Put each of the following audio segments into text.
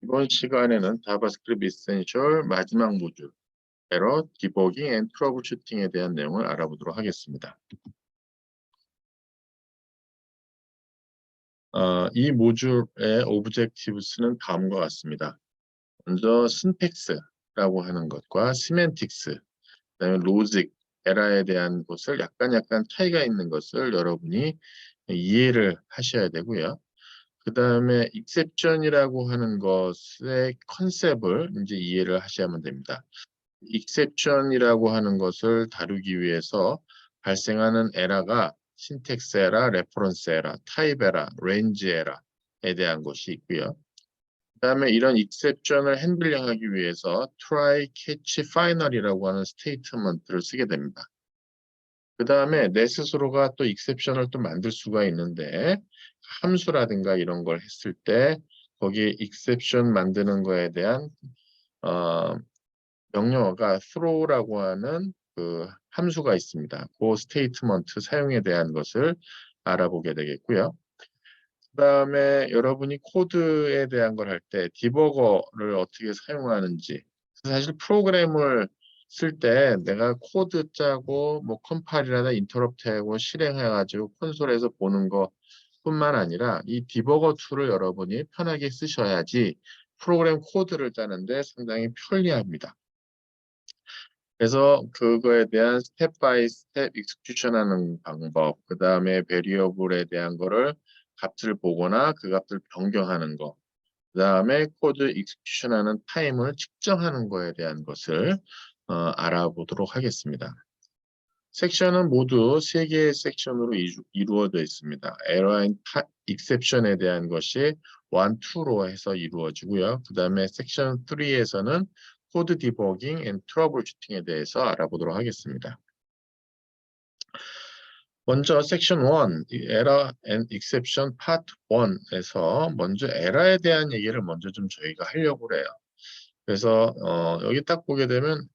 이번 시간에는 자바스크립트 이센셜 마지막 모듈 에러, 디버깅 앤 트러블 슈팅에 대한 내용을 알아보도록 하겠습니다. 이 모듈의 오브젝티브스는 다음과 같습니다. 먼저 신텍스라고 하는 것과 시멘틱스, 그다음에 로직, 에러에 대한 것을 약간 차이가 있는 것을 여러분이 이해를 하셔야 되고요. 그 다음에 익셉션이라고 하는 것의 컨셉을 이제 이해를 하셔야만 됩니다. 익셉션이라고 하는 것을 다루기 위해서 발생하는 에러가 신텍스 에러, 레퍼런스 에러, 타입 에러, 레인지 에러에 대한 것이 있고요. 그 다음에 이런 익셉션을 핸들링하기 위해서 try, catch, final이라고 하는 스테이트먼트를 쓰게 됩니다. 그 다음에 내 스스로가 또 익셉션을 또 만들 수가 있는데 함수라든가 이런 걸 했을 때 거기에 익셉션 만드는 거에 대한 명령어가 throw라고 하는 그 함수가 있습니다. 그 스테이트먼트 사용에 대한 것을 알아보게 되겠고요. 그 다음에 여러분이 코드에 대한 걸 할 때 디버거를 어떻게 사용하는지, 사실 프로그램을 쓸 때 내가 코드 짜고 뭐 컴파일이나 인터럽트하고 실행해가지고 콘솔에서 보는 것 뿐만 아니라 이 디버거 툴을 여러분이 편하게 쓰셔야지 프로그램 코드를 짜는데 상당히 편리합니다. 그래서 그거에 대한 스텝 바이 스텝 익스큐션 하는 방법, 그 다음에 베리어블에 대한 거를 값을 보거나 그 값을 변경하는 거, 그 다음에 코드 익스큐션 하는 타임을 측정하는 거에 대한 것을 알아보도록 하겠습니다. 섹션은 모두 3개의 섹션으로 이루어져 있습니다. 에러 앤 익셉션에 대한 것이 1, 2로 해서 이루어지고요. 그 다음에 섹션 3에서는 코드 디버깅 앤 트러블 슈팅에 대해서 알아보도록 하겠습니다. 먼저 섹션 1, 에러 앤 익셉션 파트 1에서 먼저 에러에 대한 얘기를 먼저 좀 저희가 하려고 해요. 그래서 여기 딱 보게 되면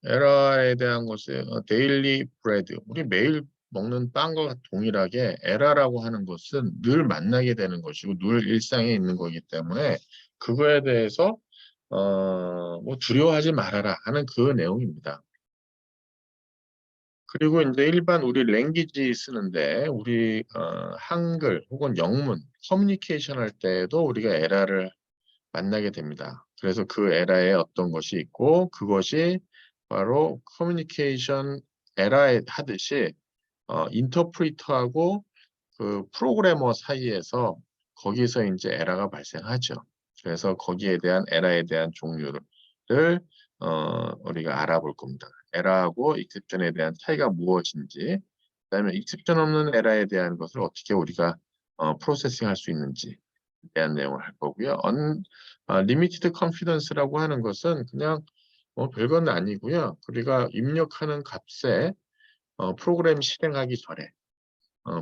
에러에 대한 것이 데일리 브레드, 우리 매일 먹는 빵과 동일하게 에러라고 하는 것은 늘 만나게 되는 것이고 늘 일상에 있는 거기 때문에 그거에 대해서 뭐 두려워하지 말아라 하는 그 내용입니다. 그리고 이제 일반 우리 랭귀지 쓰는데 우리 한글 혹은 영문 커뮤니케이션 할 때에도 우리가 에러를 만나게 됩니다. 그래서 그 에러에 어떤 것이 있고 그것이 바로 커뮤니케이션 에러에 하듯이 인터프리터하고 그 프로그래머 사이에서 거기서 이제 에러가 발생하죠. 그래서 거기에 대한 에러에 대한 종류를 우리가 알아볼 겁니다. 에러하고 익셉션에 대한 차이가 무엇인지, 그다음에 익셉션 없는 에러에 대한 것을 어떻게 우리가 프로세싱할 수 있는지 대한 내용을 할 거고요. 리미티드 컨피던스라고 하는 것은 그냥 별건 아니고요. 우리가 입력하는 값에 프로그램 실행하기 전에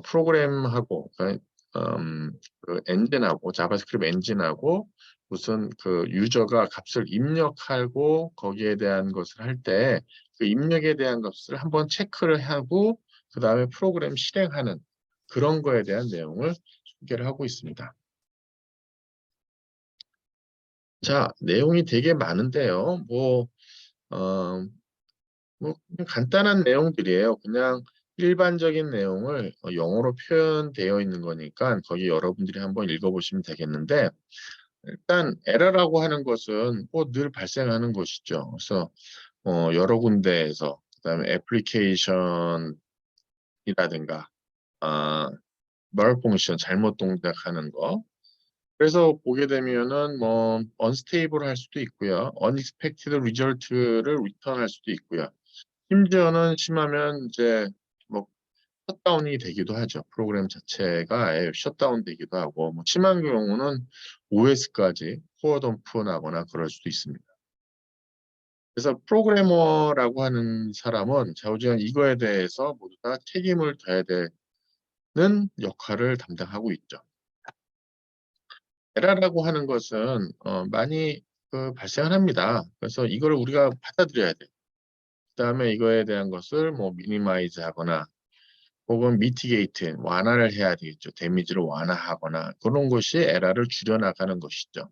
프로그램하고 그 엔진하고 자바스크립트 엔진하고 무슨 그 유저가 값을 입력하고 거기에 대한 것을 할 때 그 입력에 대한 값을 한번 체크를 하고 그 다음에 프로그램 실행하는 그런 거에 대한 내용을 소개를 하고 있습니다. 자, 내용이 되게 많은데요. 뭐 그냥 간단한 내용들이에요. 그냥 일반적인 내용을 영어로 표현되어 있는 거니까 거기 여러분들이 한번 읽어보시면 되겠는데 일단 에러라고 하는 것은 뭐 늘 발생하는 것이죠. 그래서 여러 군데에서 그다음에 애플리케이션이라든가 아, malfunction 잘못 동작하는 거. 그래서 보게 되면은 뭐 unstable 할 수도 있고요. unexpected result를 return할 수도 있고요. 심지어는 심하면 이제 뭐 셧다운이 되기도 하죠. 프로그램 자체가 아예 셧다운 되기도 하고 뭐 심한 경우는 OS까지 코어 덤프 나거나 그럴 수도 있습니다. 그래서 프로그래머라고 하는 사람은 좌우지간 이거에 대해서 모두 다 책임을 져야 되는 역할을 담당하고 있죠. 에러라고 하는 것은 많이 발생을 합니다. 그래서 이걸 우리가 받아들여야 돼요. 그다음에 이거에 대한 것을 뭐 미니마이즈 하거나 혹은 미티게이트, 완화를 해야 되겠죠. 데미지를 완화하거나 그런 것이 에러를 줄여나가는 것이죠.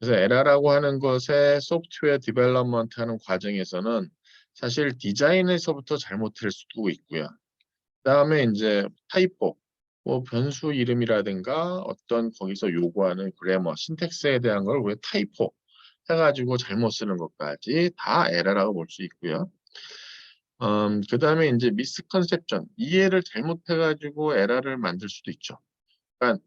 그래서 에라라고 하는 것에 소프트웨어 디벨롭먼트 하는 과정에서는 사실 디자인에서부터 잘못될 수도 있고요. 그다음에 이제 타이포, 뭐 변수 이름이라든가 어떤 거기서 요구하는 그래머, 신텍스에 대한 걸 왜 타이포 해가지고 잘못 쓰는 것까지 다 에러라고 볼 수 있고요. 그다음에 이제 미스컨셉션, 이해를 잘못해가지고 에러를 만들 수도 있죠. 그러니까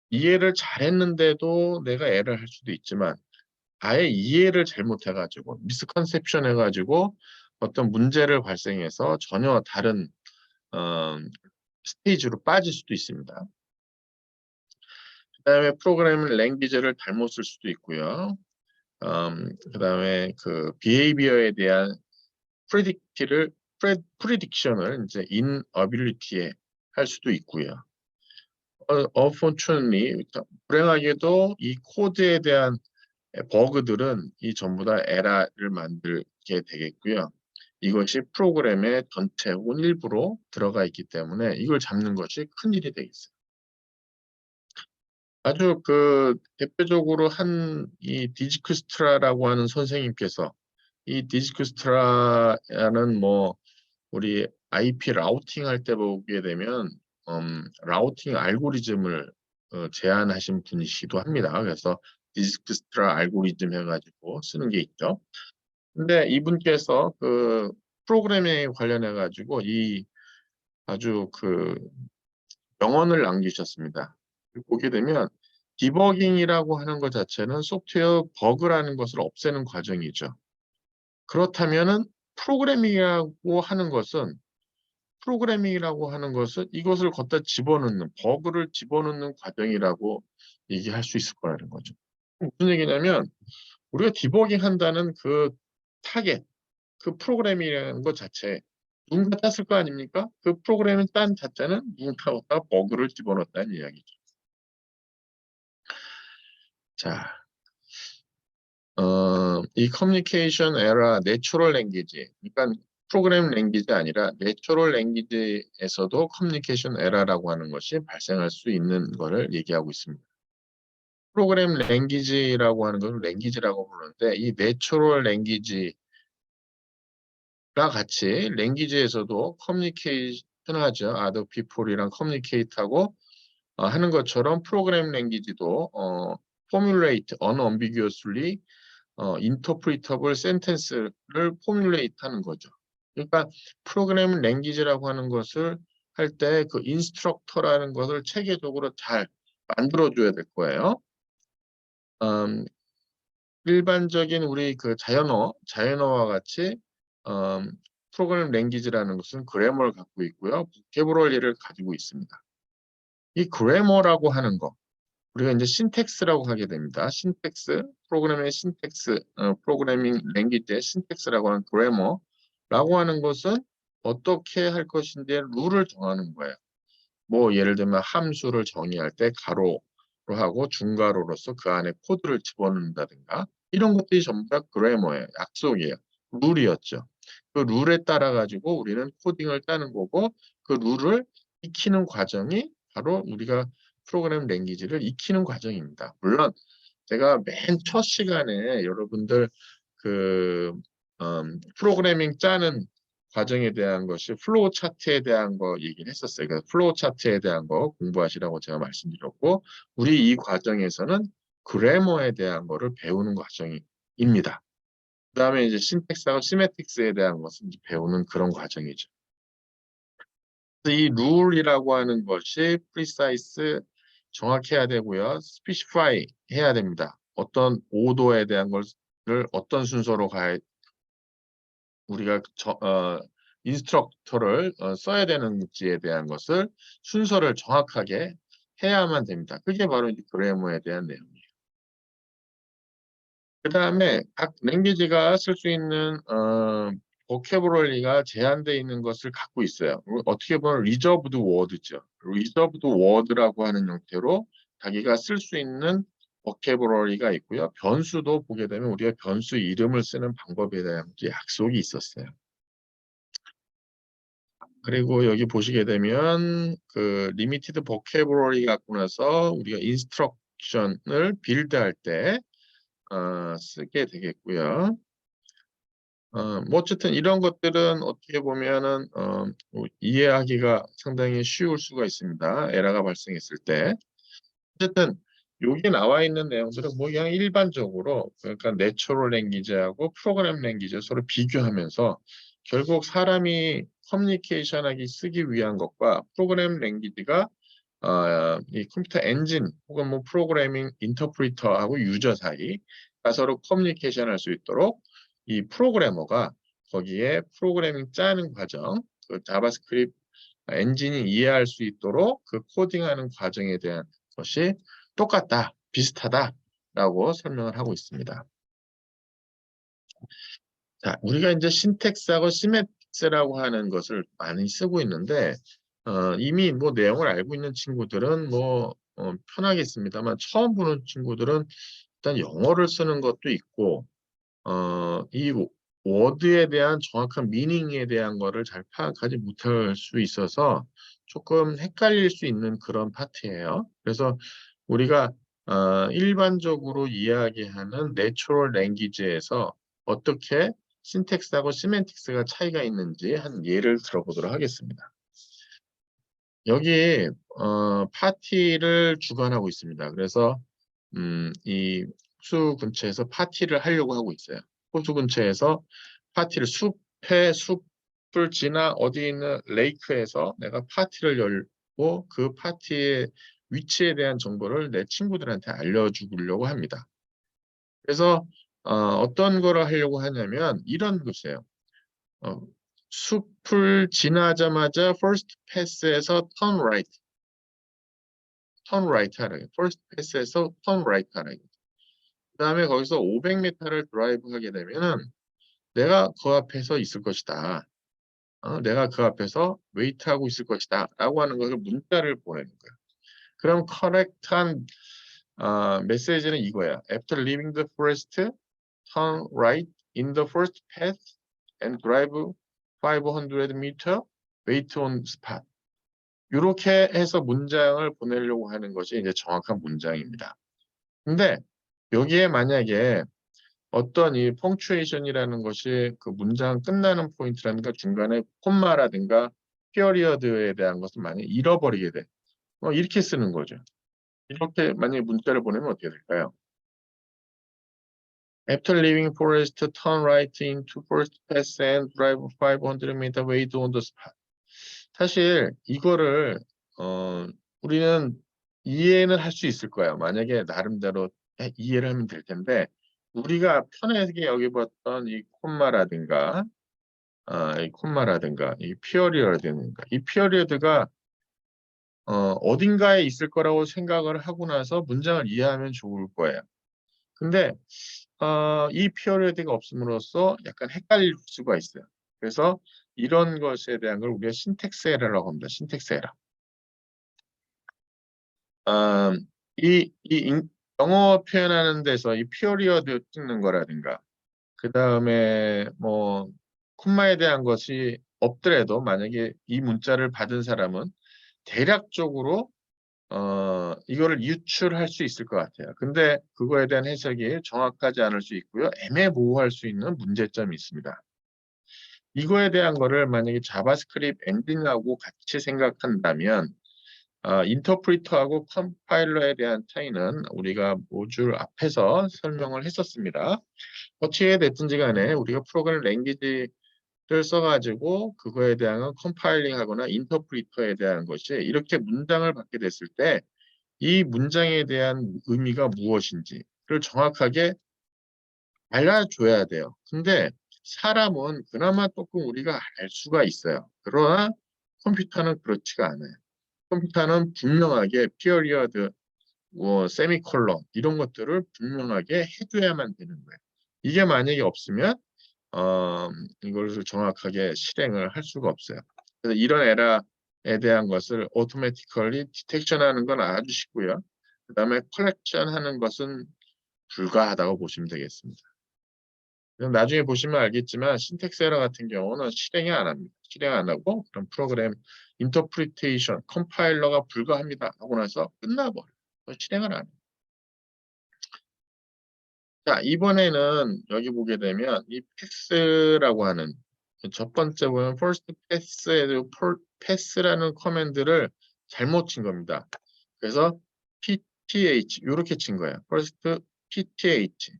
이해를 잘했는데도 내가 에러를 할 수도 있지만 아예 이해를 잘못해가지고 미스컨셉션 해가지고 어떤 문제를 발생해서 전혀 다른 어, 스테이지로 빠질 수도 있습니다. 그다음에 프로그래밍 랭귀지를 잘못 쓸 수도 있고요. 그다음에 그 비헤이비어에 대한 프리딕티를 프리딕션을 이제 inability에 할 수도 있고요. unfortunately 불행하게도 이 코드에 대한 버그들은 이 전부 다 에러를 만들게 되겠고요. 이것이 프로그램의 전체 혹은 일부로 들어가 있기 때문에 이걸 잡는 것이 큰일이 되겠어요. 아주 그 대표적으로 한 이 디지크스트라라고 하는 선생님께서 이 디지크스트라는 뭐 우리 IP 라우팅 할 때 보게 되면 라우팅 알고리즘을 제안하신 분이시기도 합니다. 그래서 디지크스트라 알고리즘 해가지고 쓰는 게 있죠. 근데 이분께서 그 프로그래밍에 관련해 가지고 이 아주 그 명언을 남기셨습니다. 보게 되면 디버깅이라고 하는 것 자체는 소프트웨어 버그라는 것을 없애는 과정이죠. 그렇다면은 프로그래밍이라고 하는 것은 이것을 걷다 집어넣는 버그를 집어넣는 과정이라고 얘기할 수 있을 거라는 거죠. 무슨 얘기냐면 우리가 디버깅 한다는 그 타겟, 그 프로그램이라는 것 자체 누군가 땄을 거 아닙니까? 그 프로그램을 딴 자체는 누군가가 버그를 집어넣었다는 이야기죠. 자, 이 커뮤니케이션 에러 내추럴 랭귀지, 그러니까 프로그램 랭귀지 아니라 내추럴 랭귀지에서도 커뮤니케이션 에러라고 하는 것이 발생할 수 있는 것을 얘기하고 있습니다. 프로그램 랭귀지라고 하는 것을 랭귀지라고 부르는데 이 내추럴 랭귀지가 같이 랭귀지에서도 커뮤니케이션 하죠. other people이랑 커뮤니케이트하고 하는 것처럼 프로그램 랭귀지도 formulate unambiguously interpretable sentence를 formulate 하는 거죠. 그러니까 프로그램 랭귀지라고 하는 것을 할 때 그 인스트럭터라는 것을 체계적으로 잘 만들어줘야 될 거예요. 음, 일반적인 우리 그 자연어와 같이 음, 프로그램 랭귀지라는 것은 그래머를 갖고 있고요. 보캐브러리를 가지고 있습니다. 이 그래머라고 하는 거, 우리가 이제 신텍스라고 하게 됩니다. 신텍스, 프로그램의 신텍스, 프로그래밍 랭귀지의 신텍스라고 하는 그래머라고 하는 것은 어떻게 할 것인지의 룰을 정하는 거예요. 뭐 예를 들면 함수를 정의할 때 가로로 하고 중가로로서 그 안에 코드를 집어넣는다든가 이런 것들이 전부 다 그래머예요. 약속이에요. 룰이었죠. 그 룰에 따라 가지고 우리는 코딩을 짜는 거고 그 룰을 익히는 과정이 바로 우리가 프로그램 랭귀지를 익히는 과정입니다. 물론 제가 맨 첫 시간에 여러분들 그 프로그래밍 짜는 과정에 대한 것이 플로우 차트에 대한 거 얘기를 했었어요. 그래서 플로우 차트에 대한 거 공부하시라고 제가 말씀드렸고 우리 이 과정에서는 그래머에 대한 거를 배우는 과정입니다. 그다음에 이제 신텍스하고 시메틱스에 대한 것을 이제 배우는 그런 과정이죠. 이 룰이라고 하는 것이 precise 정확해야 되고요. specify 해야 됩니다. 어떤 오도에 대한 것을 어떤 순서로 가야 우리가 인스트럭터를 써야 되는지에 대한 것을 순서를 정확하게 해야만 됩니다. 그게 바로 이제 그래머에 대한 내용이에요. 그 다음에 각 랭귀지가 쓸 수 있는 보캐브러리가 제한되어 있는 것을 갖고 있어요. 어떻게 보면 리저브드 워드죠. 리저브드 워드라고 하는 형태로 자기가 쓸 수 있는 보캐브러리가 있고요. 변수도 보게 되면 우리가 변수 이름을 쓰는 방법에 대한 약속이 있었어요. 그리고 여기 보시게 되면 그 리미티드 보캐브러리 갖고 나서 우리가 펑션을 빌드할 때 쓰게 되겠고요. 뭐 어쨌든 이런 것들은 어떻게 보면은 뭐 이해하기가 상당히 쉬울 수가 있습니다. 에러가 발생했을 때. 어쨌든 여기 나와 있는 내용들은 뭐 그냥 일반적으로 그러니까 내추럴 랭귀지하고 프로그램 랭귀지 서로 비교하면서 결국 사람이 커뮤니케이션하기 쓰기 위한 것과 프로그램 랭귀지가 이 컴퓨터 엔진 혹은 뭐 프로그래밍 인터프리터하고 유저 사이가 서로 커뮤니케이션 할 수 있도록 이 프로그래머가 거기에 프로그래밍 짜는 과정, 그 자바스크립트 엔진이 이해할 수 있도록 그 코딩하는 과정에 대한 것이 똑같다, 비슷하다라고 설명을 하고 있습니다. 자, 우리가 이제 신텍스하고 시멘틱스라고 하는 것을 많이 쓰고 있는데 이미 뭐 내용을 알고 있는 친구들은 뭐 편하겠습니다만 처음 보는 친구들은 일단 영어를 쓰는 것도 있고 이 워드에 대한 정확한 미닝에 대한 거를 잘 파악하지 못할 수 있어서 조금 헷갈릴 수 있는 그런 파트예요. 그래서 우리가 일반적으로 이야기하는 내추럴 랭귀지에서 어떻게 신텍스하고 시멘틱스가 차이가 있는지 한 예를 들어보도록 하겠습니다. 여기 파티를 주관하고 있습니다. 그래서 이 호수 근처에서 파티를 하려고 하고 있어요. 호수 근처에서 파티를 숲을 지나 어디 있는 레이크에서 내가 파티를 열고 그 파티의 위치에 대한 정보를 내 친구들한테 알려주려고 합니다. 그래서 어떤 거를 하려고 하냐면 이런 것이에요. 어, 숲을 지나자마자 first pass에서 turn right 하라고 first pass에서 turn right 하라고. 그 다음에 거기서 500m를 드라이브 하게 되면은 내가 그 앞에서 있을 것이다. 내가 그 앞에서 웨이트하고 있을 것이다. 라고 하는 것을 문자를 보내는 거야. 그럼 커렉트한 메시지는 이거야. After leaving the forest, turn right in the first path and drive 500 meter, wait on spot. 이렇게 해서 문장을 보내려고 하는 것이 이제 정확한 문장입니다. 근데 여기에 만약에 어떤 이 펑추에이션이라는 것이 그 문장 끝나는 포인트라든가 중간에 콤마라든가 피어리어드에 대한 것을 만약에 잃어버리게 돼. 이렇게 쓰는 거죠. 이렇게 만약에 문자를 보내면 어떻게 될까요? After leaving forest, turn right into first pass and drive 500 meter wait on the spot. 사실 이거를 우리는 이해는 할 수 있을 거예요. 만약에 나름대로 이해를 하면 될 텐데 우리가 편하게 여기봤던 이 콤마라든가 이 피어리어드가 이 피어리어드가 어딘가에 있을 거라고 생각을 하고 나서 문장을 이해하면 좋을 거예요. 근데 이 피어리어드가 없음으로써 약간 헷갈릴 수가 있어요. 그래서 이런 것에 대한 걸 우리가 신텍스 에러라고 합니다. 신텍스 에러. 영어 표현하는 데서 이 피어리어드 찍는 거라든가 그 다음에 뭐 콤마에 대한 것이 없더라도 만약에 이 문자를 받은 사람은 대략적으로 이거를 유출할 수 있을 것 같아요. 근데 그거에 대한 해석이 정확하지 않을 수 있고요. 애매모호할 수 있는 문제점이 있습니다. 이거에 대한 거를 만약에 자바스크립트 엔진하고 같이 생각한다면 인터프리터하고 컴파일러에 대한 차이는 우리가 모듈 앞에서 설명을 했었습니다. 어찌 됐든지 간에 우리가 프로그램 랭귀지를 써가지고 그거에 대한 컴파일링하거나 인터프리터에 대한 것이 이렇게 문장을 받게 됐을 때 이 문장에 대한 의미가 무엇인지를 정확하게 알려줘야 돼요. 근데 사람은 그나마 조금 우리가 알 수가 있어요. 그러나 컴퓨터는 그렇지가 않아요. 컴퓨터는 분명하게 피어리어드, 뭐 세미콜론 이런 것들을 분명하게 해줘야만 되는 거예요. 이게 만약에 없으면 이것을 정확하게 실행을 할 수가 없어요. 그래서 이런 에러에 대한 것을 automatically detection하는 건 아주 쉽고요. 그 다음에 collection하는 것은 불가하다고 보시면 되겠습니다. 나중에 보시면 알겠지만 신텍스 에러 같은 경우는 실행이 안 합니다. 실행 안 하고 그런 프로그램 인터프리테이션, 컴파일러가 불가합니다 하고 나서 끝나버려요. 실행을 안 해요. 자, 이번에는 여기 보게 되면 이 패스라고 하는 첫 번째 보면 first pass에도 pass라는 커맨드를 잘못 친 겁니다. 그래서 pth 이렇게 친 거예요. first pth.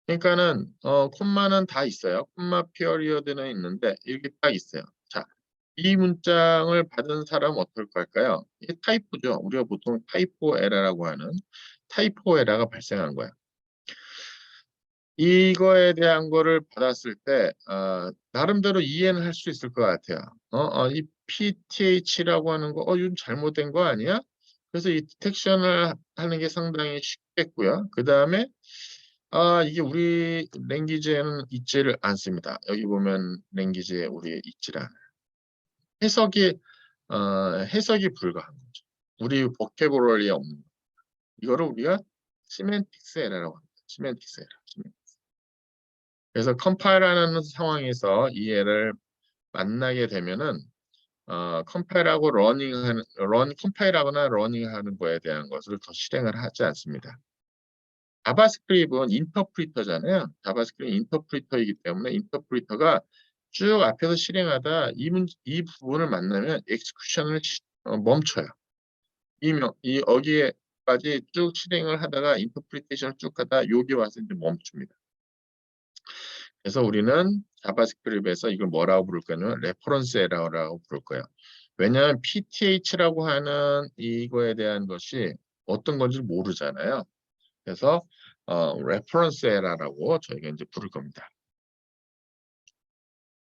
그러니까는 콤마는 다 있어요. 콤마 피어리어드는 있는데 이렇게 딱 있어요. 자, 이 문장을 받은 사람은 어떨까요? 이게 타이포죠. 우리가 보통 타이포 에러라고 하는 타이포 에러가 발생한 거야. 이거에 대한 거를 받았을 때 나름대로 이해는 할 수 있을 것 같아요. 이 PTH라고 하는 거, 이건 잘못된 거 아니야? 그래서 이 디텍션을 하는 게 상당히 쉽겠고요. 그 다음에 이게 우리 랭귀지에는 있지를 않습니다. 여기 보면 랭귀지에 우리 있지라 해석이 불가한 거죠. 우리 보캐브러리에 없는 거. 이거를 우리가 시멘틱스 에러라고 합니다. 시멘틱스 에러. 그래서 컴파일하는 상황에서 이 애를 만나게 되면은 컴파일하고 컴파일하거나 러닝하는 거에 대한 것을 더 실행을 하지 않습니다. 자바스크립트는 인터프리터잖아요. 자바스크립트 인터프리터이기 때문에 인터프리터가 쭉 앞에서 실행하다 이 부분을 만나면 엑스큐션을 멈춰요. 이 어기에까지 쭉 실행을 하다가 인터프리테이션을 쭉 하다 여기 와서 이제 멈춥니다. 그래서 우리는 자바스크립트에서 이걸 뭐라고 부를 거냐면 레퍼런스 에러라고 부를 거예요. 왜냐하면 PTH라고 하는 이거에 대한 것이 어떤 건지 모르잖아요. 그래서 레퍼런스 에러라고 저희가 이제 부를 겁니다.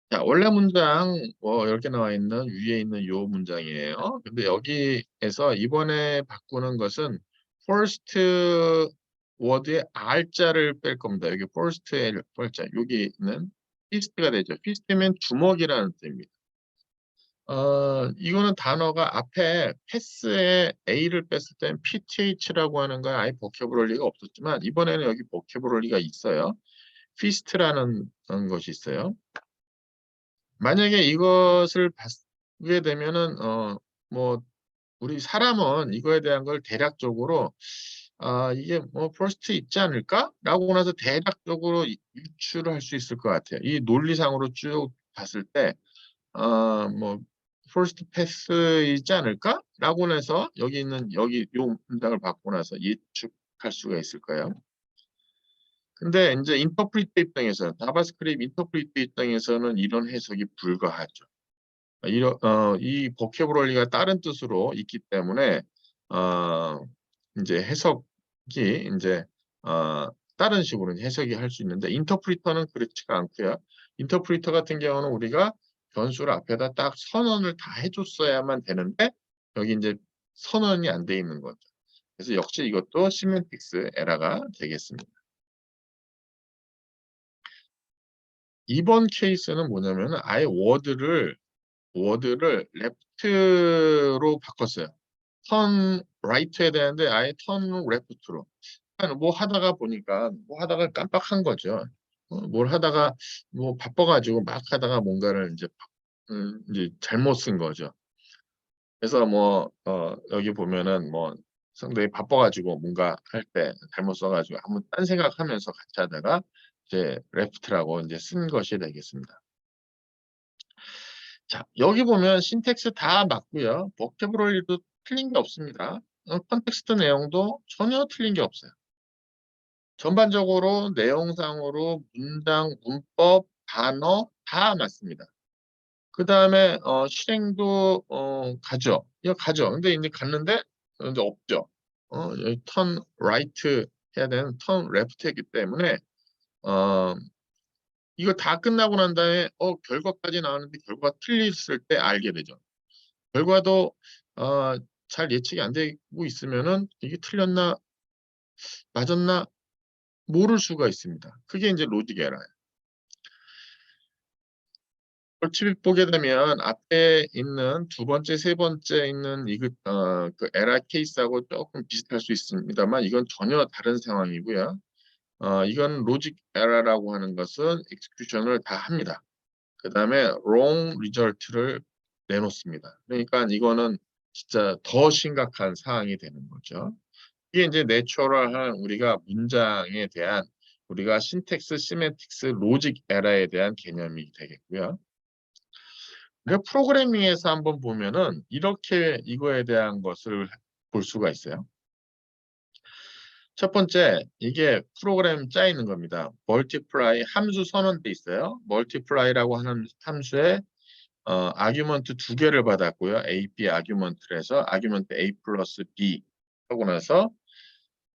자, 원래 문장 이렇게 나와 있는 위에 있는 이 문장이에요. 근데 여기에서 이번에 바꾸는 것은 first word의 R자를 뺄 겁니다. 여기 first의 R자, 여기는 fist가 되죠. fist면 주먹이라는 뜻입니다. 이거는 단어가 앞에 패스에 A를 뺐을 때는 PTH라고 하는 건 아예 보캐브러리가 없었지만 이번에는 여기 보캐브러리가 있어요. fist라는 것이 있어요. 만약에 이것을 보게 되면은 뭐 우리 사람은 이거에 대한 걸 대략적으로 이게 뭐 퍼스트 있지 않을까라고 나서 대략적으로 유추를 할 수 있을 것 같아요. 이 논리상으로 쭉 봤을 때 뭐 퍼스트 패스 있지 않을까라고 해서 여기 있는 여기 요 문장을 받고 나서 예측할 수가 있을 거예요. 근데 이제 인터프리터 입장에서 자바스크립트 인터프리터 입장에서는 이런 해석이 불가하죠. 이 보캐브러리가 다른 뜻으로 있기 때문에 어, 이제 해석이 이제 다른 식으로 해석이 할 수 있는데 인터프리터는 그렇지가 않고요. 인터프리터 같은 경우는 우리가 변수를 앞에다 딱 선언을 다 해줬어야만 되는데 여기 이제 선언이 안 돼 있는 거죠. 그래서 역시 이것도 시멘틱스 에러가 되겠습니다. 이번 케이스는 뭐냐면 아예 워드를 레프트로 바꿨어요. 턴 라이트에 되는데 아예 턴 레프트로. 뭐 하다가 보니까 뭐 하다가 깜빡한 거죠. 뭘 하다가 뭐 바빠가지고 막 하다가 뭔가를 이제 잘못 쓴 거죠. 그래서 뭐 여기 보면은 뭐 상당히 바빠가지고 뭔가 할 때 잘못 써가지고 한번 딴 생각하면서 같이 하다가 이제 레프트라고 이제 쓴 것이 되겠습니다. 자, 여기 보면 신텍스 다 맞고요. 보캐브러리도 틀린 게 없습니다. 컨텍스트 내용도 전혀 틀린 게 없어요. 전반적으로 내용상으로 문장, 문법, 단어 다 맞습니다. 그 다음에 실행도 가죠. 이거 가죠. 근데 이제 갔는데 이제 없죠. 여기 턴 라이트 해야 되는 턴 레프트 했기 때문에 어, 이거 다 끝나고 난 다음에 결과까지 나오는데 결과가 틀렸을 때 알게 되죠. 결과도 어, 잘 예측이 안 되고 있으면은 이게 틀렸나 맞았나 모를 수가 있습니다. 그게 이제 로직 에러예요. 벌칙 보게 되면 앞에 있는 두 번째, 세 번째 있는 그 에러 케이스하고 조금 비슷할 수 있습니다만 이건 전혀 다른 상황이고요. 이건 로직 에러라고 하는 것은 execution을 다 합니다. 그 다음에 wrong result를 내놓습니다. 그러니까 이거는 진짜 더 심각한 사항이 되는 거죠. 이게 이제 내추럴한 우리가 문장에 대한 우리가 신텍스, 시멘틱스, 로직 에러에 대한 개념이 되겠고요. 우리가 프로그래밍에서 한번 보면은 이렇게 이거에 대한 것을 볼 수가 있어요. 첫 번째, 이게 프로그램 짜이는 겁니다. multiply 함수 선언돼 있어요. multiply라고 하는 함수에 아규먼트 두 개를 받았고요. A, B 아규먼트를 해서 아규먼트 A 플러스 B 하고 나서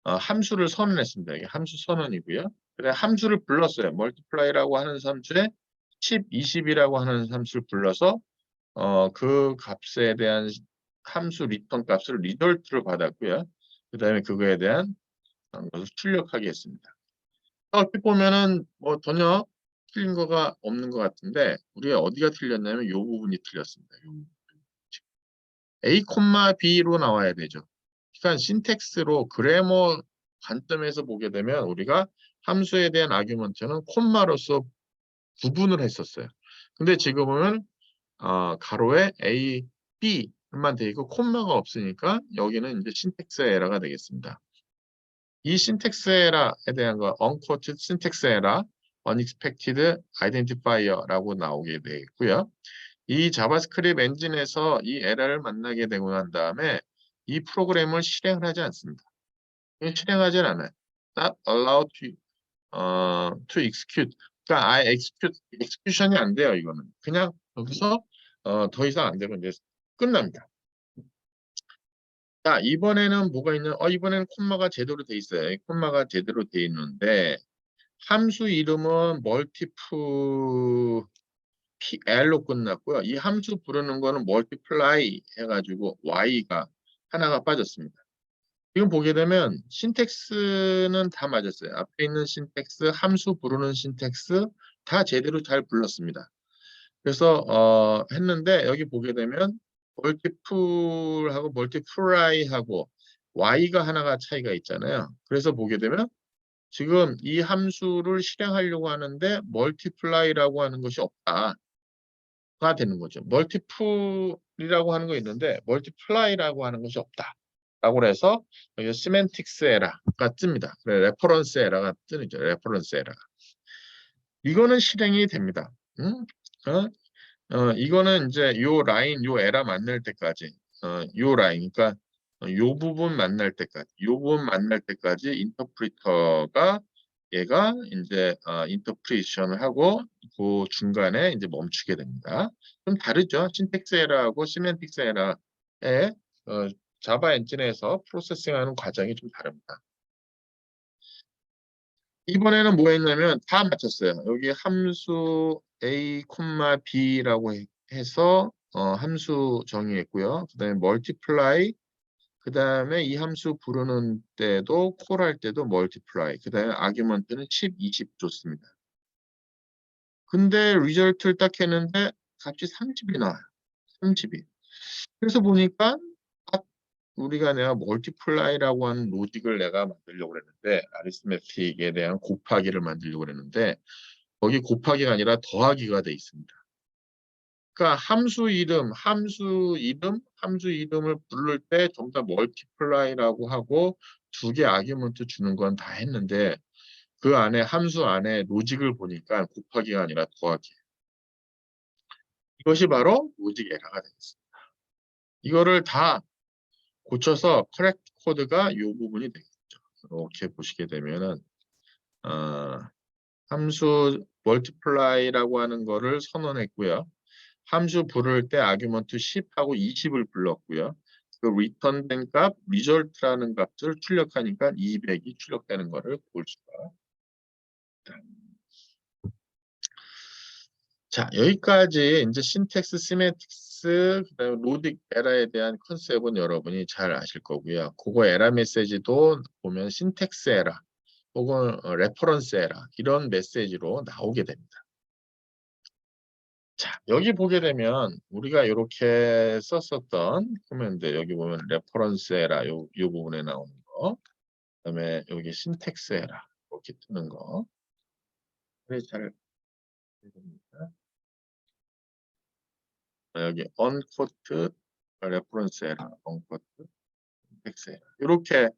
함수를 선언했습니다. 이게 함수 선언이고요. 그래 함수를 불렀어요. multiply라고 하는 함수에 10, 20이라고 하는 함수를 불러서 그 값에 대한 함수 리턴 값을 리절트로 받았고요. 그 다음에 그거에 대한 것을 출력하게 했습니다. 어떻게 보면은 뭐 전혀 틀린 거가 없는 것 같은데 우리가 어디가 틀렸냐면 이 부분이 틀렸습니다. A, B로 나와야 되죠. 그러니까 신텍스로 그래머 관점에서 보게 되면 우리가 함수에 대한 아규먼트는 콤마로서 구분을 했었어요. 근데 지금은 가로에 A, B만 돼 있고 콤마가 없으니까 여기는 이제 신텍스 에러가 되겠습니다. 이 신텍스 에러에 대한 거 unquoted syntax error, unexpected identifier라고 나오게 되겠고요. 이 자바스크립트 엔진에서 이 에러를 만나게 되고 난 다음에 이 프로그램을 실행을 하지 않습니다. 실행하지 않아요. Not allowed to execute. 그러니까 아예 execution이 안 돼요. 이거는 그냥 여기서 더 이상 안 되고 이제 끝납니다. 자, 이번에는 뭐가 있냐? 이번에는 콤마가 제대로 돼 있어요. 콤마가 제대로 돼 있는데 함수 이름은 멀티플 L로 끝났고요. 이 함수 부르는 거는 multiply 해가지고 Y가 하나가 빠졌습니다. 지금 보게 되면 신텍스는 다 맞았어요. 앞에 있는 신텍스, 함수 부르는 신텍스 다 제대로 잘 불렀습니다. 그래서 했는데 여기 보게 되면 멀티플하고 멀티플라이하고 Y가 하나가 차이가 있잖아요. 그래서 보게 되면 지금 이 함수를 실행하려고 하는데 멀티플라이라고 하는 것이 없다. 가 되는 거죠. 멀티플이라고 하는 거 있는데 멀티플라이라고 하는 것이 없다. 라고 해서 여기 시멘틱스 에러가 뜹니다. 레퍼런스 에러가 뜨죠. 레퍼런스 에러. 이거는 실행이 됩니다. 응? 이거는 이제 요 라인, 요 에러 만날 때까지, 요 라인, 그러니까 요 부분 만날 때까지, 요 부분 만날 때까지 인터프리터가 얘가 이제 인터프리션을 하고 그 중간에 이제 멈추게 됩니다. 좀 다르죠? 신텍스 에러하고 시멘틱스 에러의 자바 엔진에서 프로세싱하는 과정이 좀 다릅니다. 이번에는 뭐 했냐면 다 맞췄어요. 여기 함수 A, B라고 해서 함수 정의했고요. 그 다음에 multiply, 그 다음에 이 함수 부르는 때도 콜할 때도 multiply, 그 다음에 argument는 10, 20 줬습니다. 근데 리절트를 딱 했는데 값이 30이 나와요. 30이. 그래서 보니까 딱 우리가 내가 멀티플라이라고 하는 로직을 내가 만들려고 그랬는데 아리스메틱에 대한 곱하기를 만들려고 그랬는데 거기 곱하기가 아니라 더하기가 돼 있습니다. 그러니까 함수 이름을 부를 때 전부 다 멀티플라이라고 하고 두 개 아규먼트 주는 건 다 했는데 그 안에 함수 안에 로직을 보니까 곱하기가 아니라 더하기. 이것이 바로 로직 에러가 되겠습니다. 이거를 다 고쳐서 커렉트 코드가 이 부분이 되겠죠. 이렇게 보시게 되면은 함수 멀티플라이라고 하는 거를 선언했고요. 함수 부를 때 아규먼트 10하고 20을 불렀고요. 그 리턴된 값, 리절트라는 값을 출력하니까 200이 출력되는 것을 볼 수가 있다. 자, 여기까지 이제 신텍스, 시멘틱스, 그다음에 로직 에러에 대한 컨셉은 여러분이 잘 아실 거고요. 그거 에러 메시지도 보면 신텍스 에러 혹은 레퍼런스 에러 이런 메시지로 나오게 됩니다. 자, 여기 보게 되면 우리가 이렇게 썼었던 코맨드 여기 보면 레퍼런스 에러 요 부분에 나오는 거, 그다음에 여기 신텍스 에러 이렇게 뜨는 거, 잘 됩니다. 여기 언코트 레퍼런스 에러, 언코트 신텍스 에러 이렇게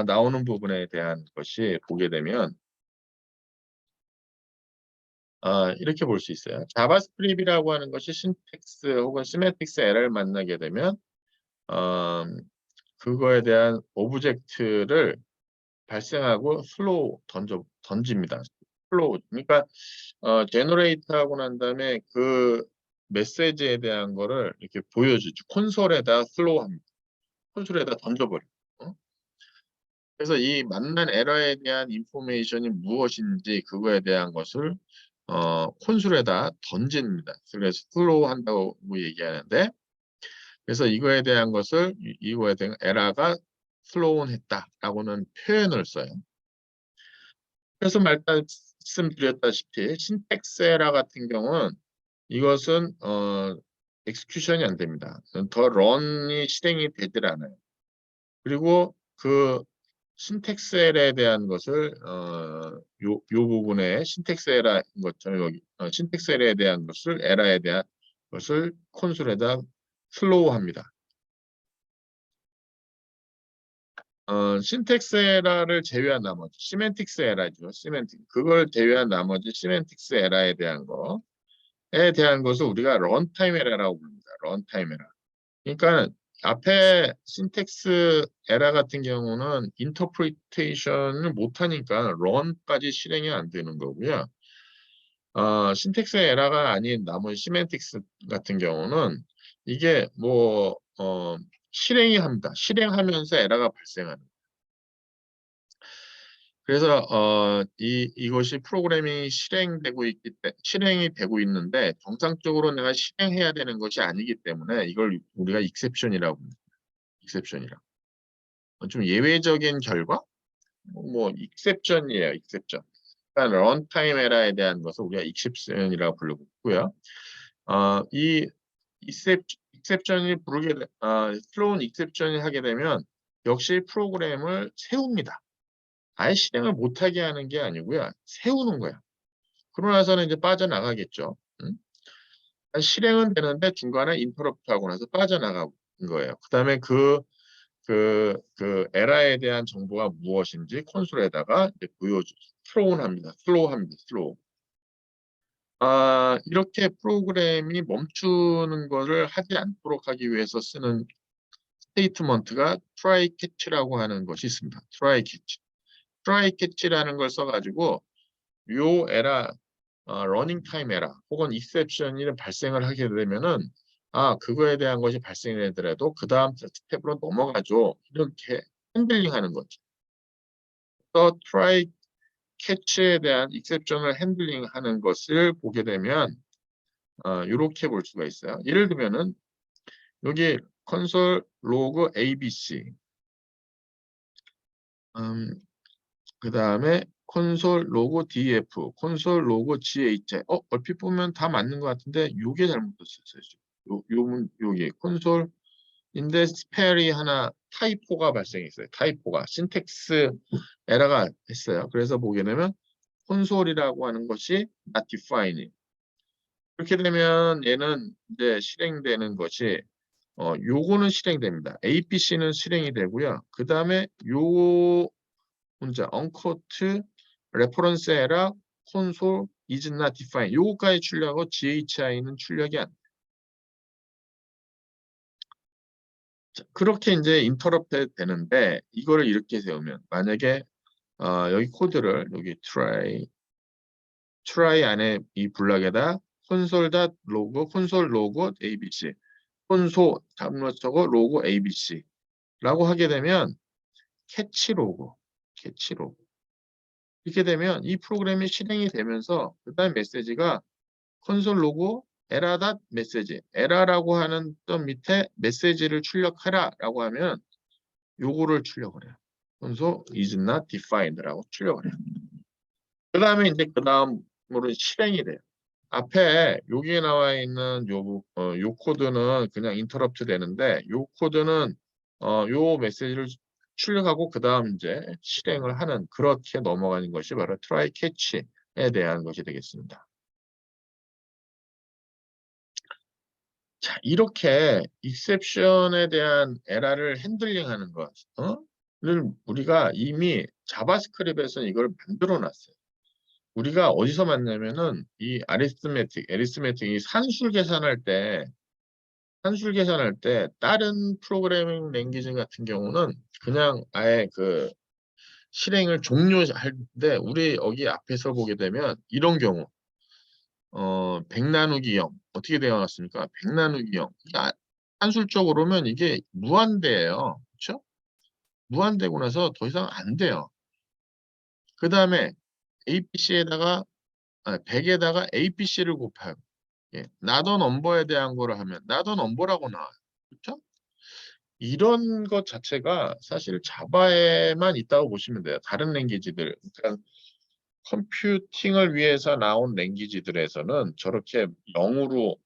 나오는 부분에 대한 것이 보게 되면 이렇게 볼 수 있어요. 자바스크립트라고 하는 것이 신텍스 혹은 시멘틱스 에러를 만나게 되면 그거에 대한 오브젝트를 발생하고 던집니다. 플로우. 그러니까 제너레이트하고 난 다음에 그 메시지에 대한 거를 이렇게 보여주죠. 콘솔에다 슬로우합니다. 콘솔에다 던져버려. 어? 그래서 이 만난 에러에 대한 인포메이션이 무엇인지 그거에 대한 것을 콘솔에다 던집니다. 그래서 슬로우 한다고 얘기하는데, 그래서 이거에 대한 것을 이거에 대한 에러가 슬로우 했다라고는 표현을 써요. 그래서 말씀드렸다시피 신텍스 에러 같은 경우는 이것은 엑스큐션이 안 됩니다. 더 런이 실행이 되질 않아요. 그리고 그 신텍스 에러에 대한 것을 요 부분에 신텍스 에러인 것처럼 여기 신텍스 에러에 대한 것을 에러에 대한 것을 콘솔에다 슬로우합니다. 신텍스 에러를 제외한 나머지 시멘틱스 에러죠. 그걸 제외한 나머지 시멘틱스 에러에 대한 거에 대한 것을 우리가 런타임 에러라고 부릅니다. 런타임 에러. 그러니까 앞에 신텍스 에러 같은 경우는 인터프리테이션을 못하니까 런까지 실행이 안 되는 거고요. 신텍스 에러가 아닌 나머지 시멘틱스 같은 경우는 이게 실행이 합니다. 실행하면서 에러가 발생하는. 그래서 이것이 프로그램이 실행이 되고 있는데 정상적으로 내가 실행해야 되는 것이 아니기 때문에 이걸 우리가 익셉션이라고 합니다. 익셉션이라고. 좀 예외적인 결과? 익셉션이에요. 익셉션. 그러니까 런타임 에러에 대한 것을 우리가 익셉션이라고 부르고 있고요. 이 익셉션이 슬로운 익셉션이 하게 되면 역시 프로그램을 세웁니다. 아예 실행을 못하게 하는 게 아니고요. 세우는 거야. 그러고 나서는 이제 빠져나가겠죠. 응? 실행은 되는데 중간에 인터럽트하고 나서 빠져나가는 거예요. 그 다음에 그 에러에 대한 정보가 무엇인지 콘솔에다가 이제 슬로우합니다. 슬로우. 이렇게 프로그램이 멈추는 것을 하지 않도록 하기 위해서 쓰는 스테이트먼트가 try catch라고 하는 것이 있습니다. try catch. try catch라는 걸 써가지고 요 에러, 러닝 타임 에러 혹은 익셉션이 발생을 하게 되면은 그거에 대한 것이 발생하더라도 그 다음 스텝으로 넘어가죠. 이렇게 핸들링하는 거죠. 또 try catch에 대한 익셉션을 핸들링하는 것을 보게 되면 이렇게 볼 수가 있어요. 예를 들면은 여기 콘솔 로그 ABC 그 다음에 콘솔 로고 DF, 콘솔 로고 GH. 얼핏 보면 다 맞는 것 같은데 요게 잘못됐었어요. 요게 콘솔인데 스펠이 하나 타이포가 발생했어요. 타이포가 신텍스 에러가 했어요. 그래서 보게 되면 콘솔이라고 하는 것이 not defined. 그렇게 되면 얘는 이제 실행되는 것이 요거는 실행됩니다. APC는 실행이 되고요. 그 다음에 요 문자 unquote reference error console is not defined. 요거까지 출력하고 GHI는 출력이 안 돼. 그렇게 이제 인터럽트 되는데 이거를 이렇게 세우면 만약에 여기 코드를 여기 try 안에 이 블락에다 console.log abc 콘솔 다음으로 로고 abc라고 하게 되면 캐치 로그 이렇게 되면 이 프로그램이 실행이 되면서 그 다음 메시지가 콘솔 로고 에라닷 메시지 에라라고 하는 점 밑에 메시지를 출력하라 라고 하면 요거를 출력을 해요. 콘솔 is not defined라고 출력을 해요. 그 다음에 이제 그 다음으로 실행이 돼요. 앞에 여기에 나와 있는 요 코드는 그냥 인터럽트 되는데 요 코드는 요 메시지를 출력하고 그 다음 이제 실행을 하는 그렇게 넘어가는 것이 바로 try catch에 대한 것이 되겠습니다. 자, 이렇게 익셉션에 대한 에러를 핸들링하는 것, 우리가 이미 자바스크립트에서 이걸 만들어 놨어요. 우리가 어디서 만나면은 이 에리스메틱 이 산술 계산할 때 다른 프로그래밍 랭귀지 같은 경우는 그냥 아예 그 실행을 종료할 때 우리 여기 앞에서 보게 되면 이런 경우 100 나누기 0 어떻게 되어 놨습니까? 100 나누기 0 산술적으로면 이게 무한대예요. 그렇죠? 무한대고 나서 더 이상 안 돼요. 그 다음에 ABC에다가 100에다가 ABC를 곱하고 나더 넘버에 대한 거를 하면 나더 넘버라고 나와요. 그렇죠? 이런 것 자체가 사실 자바에만 있다고 보시면 돼요. 다른 랭귀지들, 그러니까 컴퓨팅을 위해서 나온 랭귀지들에서는 저렇게 0으로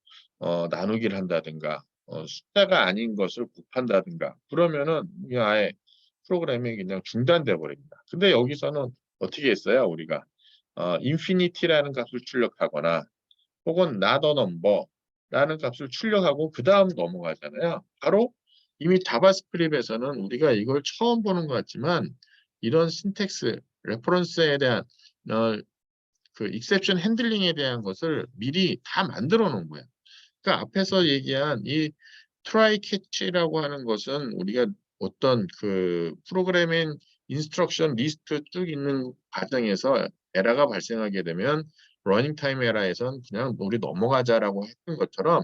나누기를 한다든가 숫자가 아닌 것을 곱한다든가 그러면은 그냥 아예 프로그래밍이 그냥 중단돼 버립니다. 근데 여기서는 어떻게 했어요? 우리가 인피니티라는 값을 출력하거나 혹은 not a number라는 값을 출력하고 그 다음 넘어가잖아요. 바로 이미 자바스크립트에서는 우리가 이걸 처음 보는 것 같지만 이런 신텍스, 레퍼런스에 대한 그 익셉션 핸들링에 대한 것을 미리 다 만들어 놓은 거예요. 그러니까 앞에서 얘기한 이 try catch라고 하는 것은 우리가 어떤 그 프로그래밍 인스트럭션 리스트 쭉 있는 과정에서 에러가 발생하게 되면 러닝 타임 에러에선 그냥 우리 넘어가자라고 했던 것처럼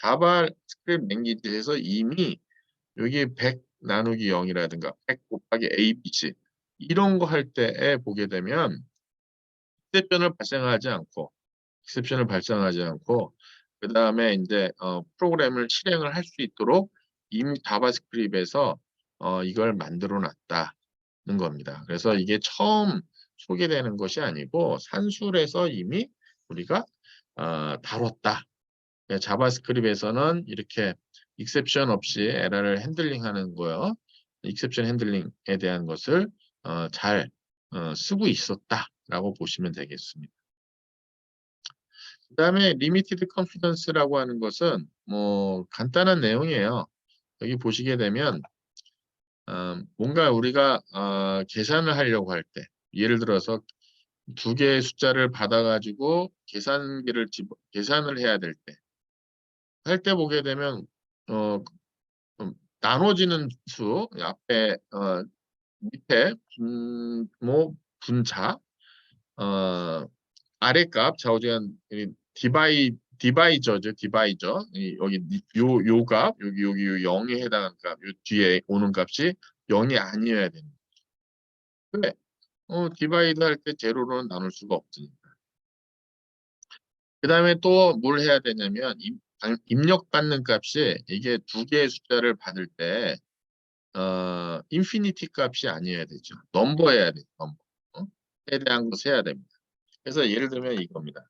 자바스크립트 랭귀지에서 이미 여기 100 나누기 0이라든가 100 곱하기 ABC 이런 거 할 때에 보게 되면 익셉션을 발생하지 않고 그 다음에 이제 프로그램을 실행을 할 수 있도록 이미 자바스크립트에서 이걸 만들어 놨다는 겁니다. 그래서 이게 처음 소개되는 것이 아니고 산술에서 이미 우리가 다뤘다. 자바스크립트에서는 이렇게 익셉션 없이 에러를 핸들링하는 거요. 익셉션 핸들링에 대한 것을 잘 쓰고 있었다라고 보시면 되겠습니다. 그다음에 리미티드 컨피던스라고 하는 것은 뭐 간단한 내용이에요. 여기 보시게 되면 뭔가 우리가 계산을 하려고 할 때 예를 들어서 두 개의 숫자를 받아가지고 계산을 해야 될 때 보게 되면 어, 나눠지는 수 앞에 밑에 뭐 분자 아래값 좌우지간 디바이저죠. 디바이저. 여기 요 값, 여기 0에 해당하는 값, 요 뒤에 오는 값이 0이 아니어야 됩니다. 왜? 디바이드 할 때 제로로는 나눌 수가 없으니까. 그 다음에 또 뭘 해야 되냐면 입력받는 값이 이게 두 개의 숫자를 받을 때 인피니티 값이 아니어야 되죠. 넘버해야 돼요. 넘버. 에 대한 것을 해야 됩니다. 그래서 예를 들면 이겁니다.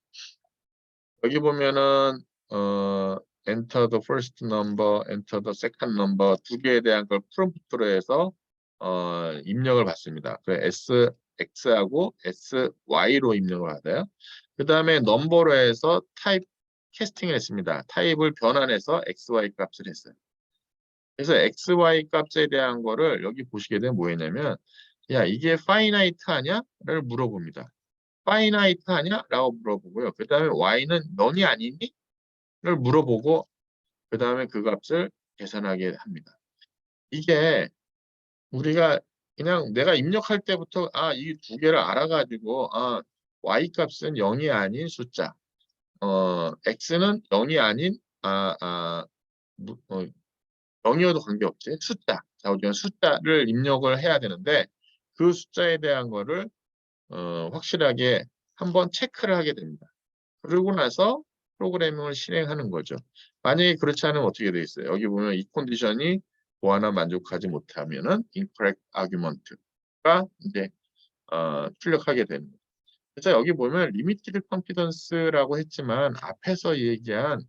여기 보면은 enter the first number, enter the second number 두 개에 대한 걸 프롬프트로 해서 입력을 받습니다. 그 SX하고 SY로 입력을 받아요. 그 다음에 넘버로 해서 타입 캐스팅을 했습니다. 타입을 변환해서 XY 값을 했어요. 그래서 XY 값에 대한 거를 여기 보시게 되면 뭐였냐면 야 이게 finite 하냐? 를 물어봅니다. finite 하냐? 라고 물어보고요. 그 다음에 y는 non이 아니니? 를 물어보고 그 다음에 그 값을 계산하게 합니다. 이게 우리가 그냥 내가 입력할 때부터 이 두 개를 알아가지고 y 값은 0이 아닌 숫자 x는 0이 아닌 0이어도 관계없지 좌우지간 숫자를 입력을 해야 되는데 그 숫자에 대한 거를 확실하게 한번 체크를 하게 됩니다. 그러고 나서 프로그래밍을 실행하는 거죠. 만약에 그렇지 않으면 어떻게 되어 있어요? 여기 보면 이 컨디션이 보아나 만족하지 못하면은 incorrect argument가 이제 출력하게 됩니다. 그래서 여기 보면 limited confidence라고 했지만 앞에서 얘기한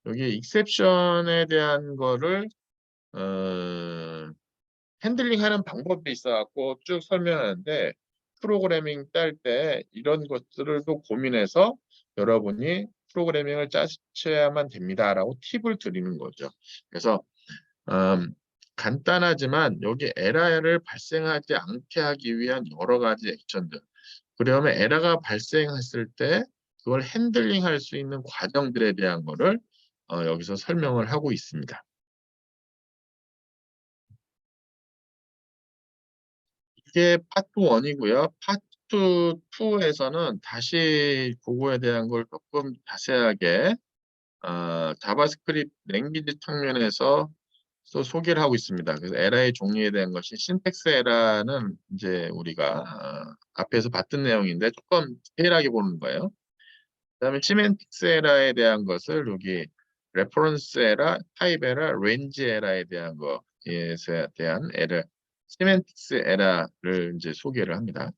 여기 exception에 대한 거를 핸들링하는 방법이 있어갖고 쭉 설명하는데 프로그래밍 딸 때 이런 것들을 또 고민해서 여러분이 프로그래밍을 짜셔야만 됩니다라고 팁을 드리는 거죠. 그래서 간단하지만 여기 에러를 발생하지 않게 하기 위한 여러 가지 액션들. 그러면 에러가 발생했을 때 그걸 핸들링할 수 있는 과정들에 대한 거를 여기서 설명을 하고 있습니다. 이게 파트 1이고요. 파트 2에서는 다시 그거에 대한 걸 조금 자세하게 자바스크립트 랭귀지 측면에서 또 소개를 하고 있습니다. 그래서 에러의 종류에 대한 것이 신텍스 에러는 이제 우리가 앞에서 봤던 내용인데 조금 디테일하게 보는 거예요. 그다음에 시멘틱스 에러에 대한 것을 여기 레퍼런스 에러, 타입 에러, 렌지 에러에 대한 거에 대한 에러, 시멘틱스 에러를 이제 소개를 합니다.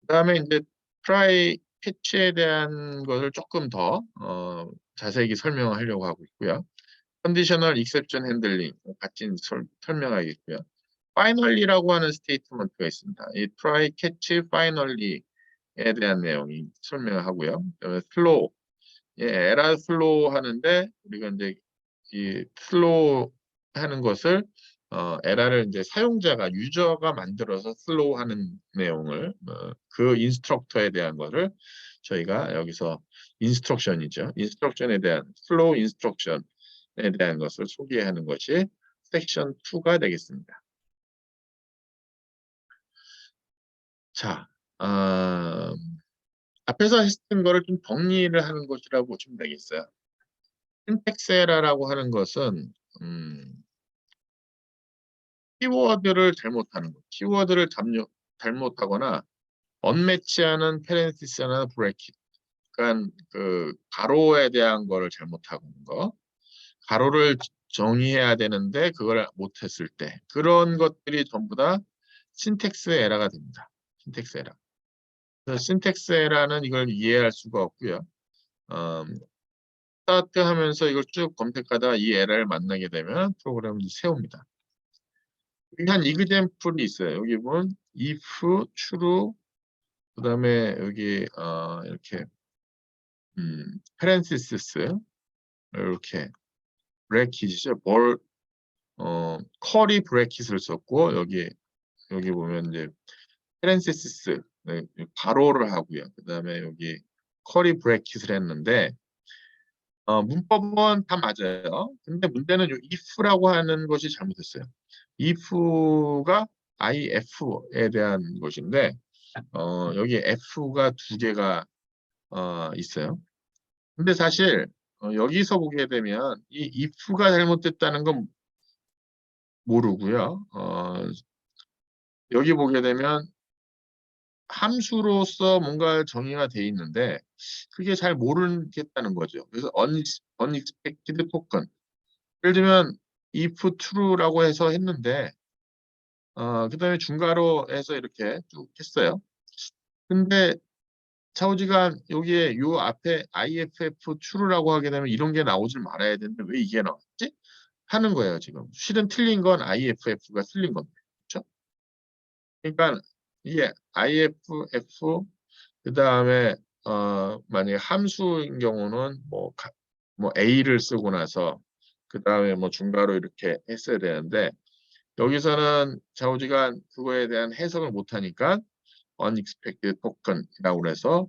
그다음에 이제 트라이 캐치에 대한 것을 조금 더 자세히 설명하려고 하고 있고요. 컨디셔널 익셉션 핸들링 같이 설명하겠고요. 파이널리라고 하는 스테이트먼트가 있습니다. 이 try, catch, finally에 대한 내용이 설명하고요. 슬로우, 에라 슬로우 하는데 우리가 이제 이 슬로우 하는 것을 에라를 이제 사용자가 유저가 만들어서 슬로우 하는 내용을 그 인스트럭터에 대한 것을 저희가 여기서 인스트럭션이죠. 인스트럭션에 대한 슬로우 인스트럭션 에 대한 것을 소개하는 것이 섹션 2가 되겠습니다. 자, 앞에서 했던 거를 좀 정리를 하는 것이라고 보시면 되겠어요. 신텍스 에러라고 하는 것은 키워드를 잘못하는 것, 키워드를 잘못하거나 언매치하는 페렌티스나 브레킷, 그러니까 그 가로에 대한 거를 잘못하는 거, 가로를 정의해야 되는데 그걸 못했을 때 그런 것들이 전부 다 신텍스 에러가 됩니다. 신텍스 에러. 그래서 신텍스 에러는 이걸 이해할 수가 없고요. 스타트 하면서 이걸 쭉 검색하다가 이 에러를 만나게 되면 프로그램을 세웁니다. 여기 한 이그젬플이 있어요. 여기 보면 if, true, 그 다음에 여기 이렇게 parenthesis 이렇게 브래킷이죠. 커리 브래킷을 썼고 여기 보면 이제 parenthesis 가로를 하고요. 그 다음에 여기 커리 브래킷을 했는데 문법은 다 맞아요. 근데 문제는 이 if라고 하는 것이 잘못됐어요. if가 if에 대한 것인데 여기 f가 두 개가 있어요. 근데 사실 여기서 보게 되면 이 if가 잘못됐다는 건 모르고요. 여기 보게 되면 함수로서 뭔가 정의가 돼 있는데 그게 잘 모르겠다는 거죠. 그래서 unexpected token. 예를 들면 if true라고 해서 했는데 그다음에 중괄호 해서 이렇게 쭉 했어요. 근데 차오지가 여기에 요 앞에 IFF true라고 하게 되면 이런 게 나오질 말아야 되는데 왜 이게 나왔지? 하는 거예요, 지금. 실은 틀린 건 IFF가 틀린 겁니다. 그렇죠? 그러니까 이게 IFF 그다음에 만약에 함수인 경우는 뭐 A를 쓰고 나서 그다음에 뭐 중괄호 이렇게 했어야 되는데 여기서는 좌우지간 그거에 대한 해석을 못 하니까 unexpected token이라고 해서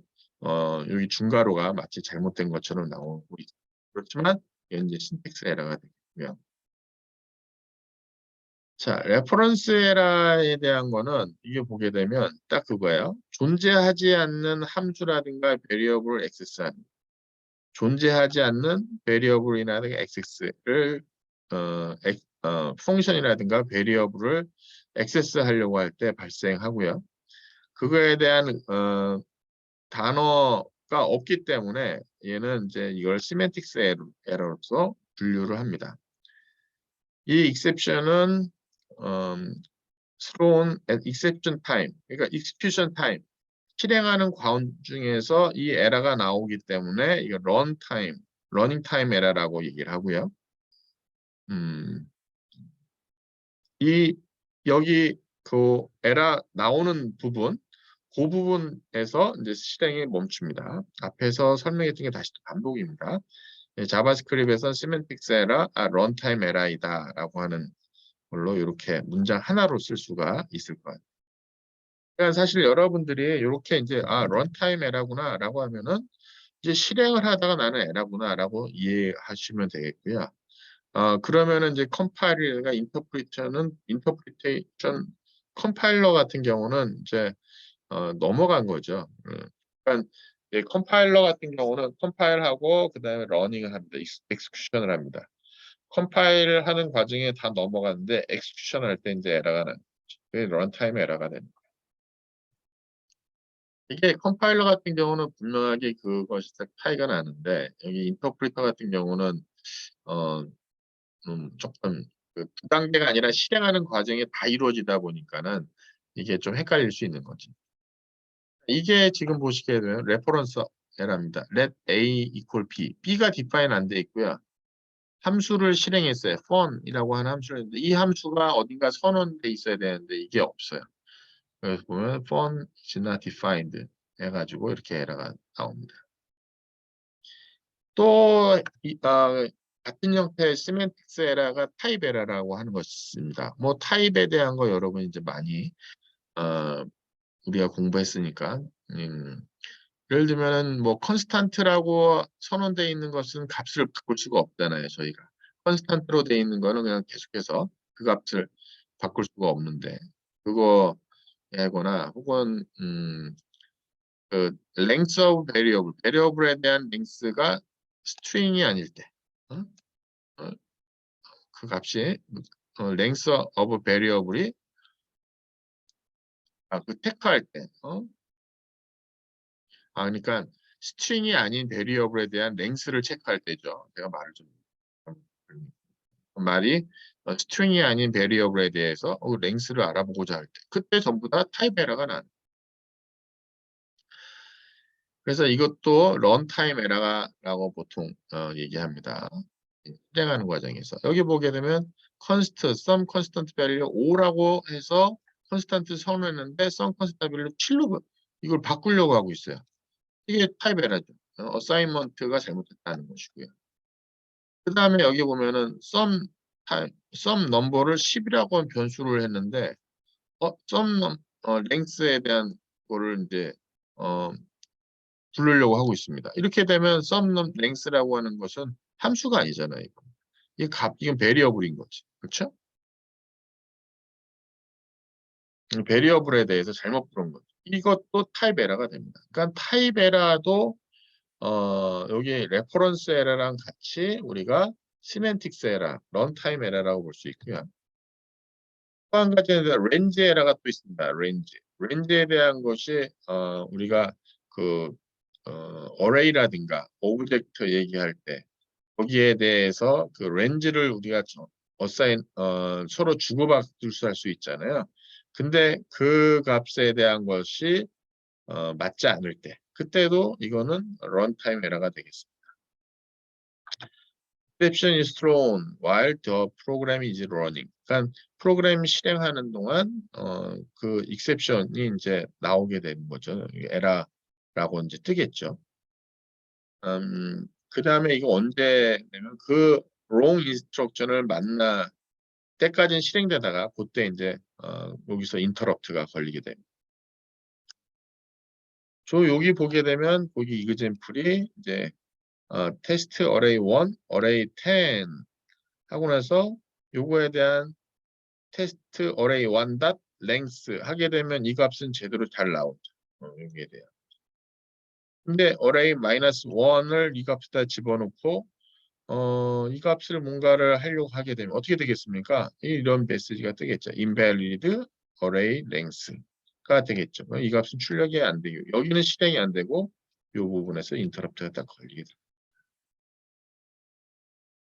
여기 중괄호가 마치 잘못된 것처럼 나오고 있습니다. 그렇지만 이게 이제 신텍스 에러가 되겠고요. 자, 레퍼런스 에러에 대한 거는 이게 보게 되면 딱 그거예요. 존재하지 않는 함수라든가 베리어블을 액세스하는 존재하지 않는 베리어블이나 액세스를 펑션이라든가 베리어블을 액세스하려고 할 때 발생하고요. 그거에 대한 단어가 없기 때문에 얘는 이제 이걸 시멘틱스 에러로서 분류를 합니다. 이 exception은 thrown at exception time, 그러니까 execution time, 실행하는 과정 중에서 이 에러가 나오기 때문에 이거 running time 에러라고 얘기를 하고요. 이 여기 그 에러 나오는 부분, 그 부분에서 이제 실행이 멈춥니다. 앞에서 설명했던 게 다시 또 반복입니다. 자바스크립트에서 시멘틱스 에러, 런타임 에러이다라고 하는 걸로 이렇게 문장 하나로 쓸 수가 있을 것 같아요. 그러니까 사실 여러분들이 이렇게 이제 런타임 에러구나라고 하면은 이제 실행을 하다가 나는 에러구나라고 이해하시면 되겠고요. 그러면은 이제 컴파일러가 인터프리테이션 컴파일러 같은 경우는 이제 넘어간 거죠. 그러니까 컴파일러 같은 경우는 컴파일하고 그다음에 러닝을 합니다. 엑스큐션을 합니다. 컴파일을 하는 과정에 다 넘어가는데 엑스큐션 할 때 이제 에러가 나는 거죠. 그게 런타임 에러가 되는 거예요. 이게 컴파일러 같은 경우는 분명하게 그것이 차이가 나는데 여기 인터프리터 같은 경우는 어, 조금 두 단계가 아니라 실행하는 과정이 다 이루어지다 보니까는 이게 좀 헷갈릴 수 있는 거지. 이게 지금 보시게 되면 레퍼런스 에러입니다. let a equal b. b가 define 안 돼 있고요. 함수를 실행했어요. fun이라고 하는 함수를 했는데 이 함수가 어딘가 선언돼 있어야 되는데 이게 없어요. 그래서 보면 fun is not defined 해가지고 이렇게 에러가 나옵니다. 또 같은 형태의 시멘틱스 에러가 타입 에러라고 하는 것이 있습니다. 뭐 타입에 대한 거 여러분 이제 많이 어, 우리가 공부했으니까 예를 들면은 뭐 컨스탄트라고 선언되어 있는 것은 값을 바꿀 수가 없잖아요. 저희가 컨스탄트로 되어 있는 거는 그냥 계속해서 그 값을 바꿀 수가 없는데 그거 하거나 혹은 그 length of variable, variable에 대한 length가 스트링이 아닐 때, 어? 어, 그 값이 length of variable이 그 체크할 때, 그러니까 스트링이 아닌 variable에 대한 length를 체크할 때죠. 제가 말을 좀 말이 스트링이 아닌 variable에 대해서 length를 알아보고자 할 때, 그때 전부 다 타입 에러가 나는. 그래서 이것도 런타임 에러라고 보통 얘기합니다. 실행하는 과정에서 여기 보게 되면 const, some constant value 5라고 해서 constant를 선언했는데 some constant value 7로 이걸 바꾸려고 하고 있어요. 이게 타입 에러죠. 어사인먼트가 잘못됐다는 것이고요. 그 다음에 여기 보면은 some number를 10이라고 변수를 했는데 length에 대한 거를 이제 부르려고 하고 있습니다. 이렇게 되면 some length라고 하는 것은 함수가 아니잖아요. 이건 베리어블인 거지. 그렇죠? 베리어블에 대해서 잘못 부른 거죠. 이것도 타입 에러가 됩니다. 그러니까 타입 에러도 여기 레퍼런스 에러랑 같이 우리가 시멘틱스 에러, 런타임 에러라고 볼 수 있고요. 또 한 가지는 렌지 에러가 또 있습니다. 렌지. 렌지에 대한 것이 우리가 그 어레이라든가 오브젝트 얘기할 때 거기에 대해서 그 렌즈를 우리가 서로 주고받을 수 있잖아요. 근데 그 값에 대한 것이 맞지 않을 때 그때도 이거는 런타임 에러가 되겠습니다. exception is thrown while the program is running. 그러니까 프로그램 실행하는 동안 그 exception이 이제 나오게 되는 거죠. 에러라고 이제 뜨겠죠. 그 다음에 이거 언제 되면 그 wrong instruction을 만나 때까지는 실행되다가 그때 이제 여기서 인터럽트가 걸리게 됩니다. 여기 보게 되면 거기 이그젠플이 이제 테스트 어레이 1, 어레이 10 하고 나서 요거에 대한 테스트 어레이 1 닷 length 하게 되면 이 값은 제대로 잘 나오죠. 여기에 대한. 근데 어레이 마이너스 1을 이 값에다 집어넣고 이 값을 뭔가를 하려고 하게 되면 어떻게 되겠습니까? 이런 메시지가 뜨겠죠. invalid array length가 되겠죠. 이 값은 출력이 안 되고 여기는 실행이 안 되고 이 부분에서 인터럽트가 딱 걸리게 됩니다.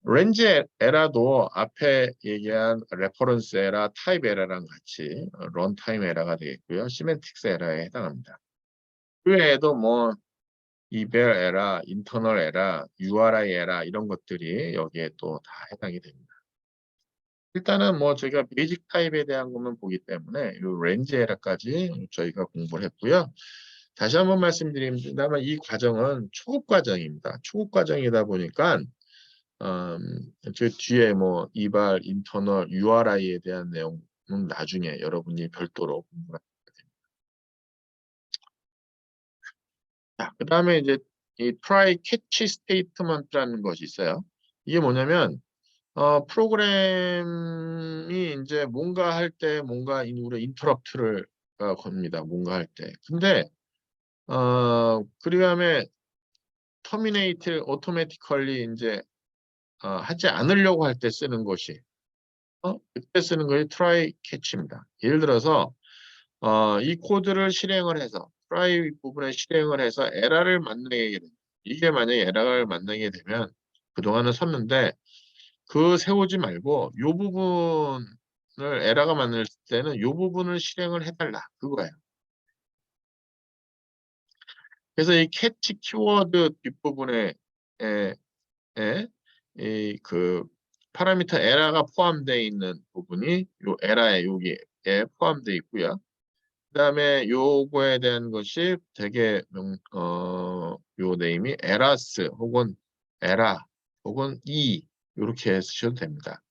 렌지 에러도 앞에 얘기한 레퍼런스 에러, 타입 에러랑 같이 런타임 에러가 되겠고요. 시멘틱스 에러에 해당합니다. 그 외에도 뭐 이벨 에러, 인터널 에러, URI 에러 이런 것들이 여기에 또 다 해당이 됩니다. 일단은 뭐 저희가 베이직 타입에 대한 것만 보기 때문에 이 렌지 에러까지 저희가 공부를 했고요. 다시 한번 말씀드립니다만 이 과정은 초급 과정입니다. 초급 과정이다 보니까 저 뒤에 뭐 이발, 인터널, URI에 대한 내용은 나중에 여러분이 별도로 공부를 하게 됩니다. 자, 그다음에 이제 이 try catch statement라는 것이 있어요. 이게 뭐냐면 프로그램이 이제 뭔가 할 때 뭔가 우리 인터럽트를 겁니다. 뭔가 할 때. 근데 그 다음에 terminate automatically 이제 하지 않으려고 할 때 쓰는 것이 그때 쓰는 것이 try catch입니다. 예를 들어서 이 코드를 실행을 해서 try 부분에 실행을 해서 에러를 만나게 되면 이게 만약에 에러를 만나게 되면 그동안은 썼는데 그 세우지 말고 요 부분을 에러가 만날 때는 요 부분을 실행을 해달라 그거예요. 그래서 이 캐치 키워드 뒷부분에 이 그 파라미터 에러가 포함되어 있는 부분이 요 에러에 여기에 포함되어 있고요. 그다음에 요거에 대한 것이 되게 요 네임이 에라스 혹은 에라 혹은 이 이렇게 쓰셔도 됩니다.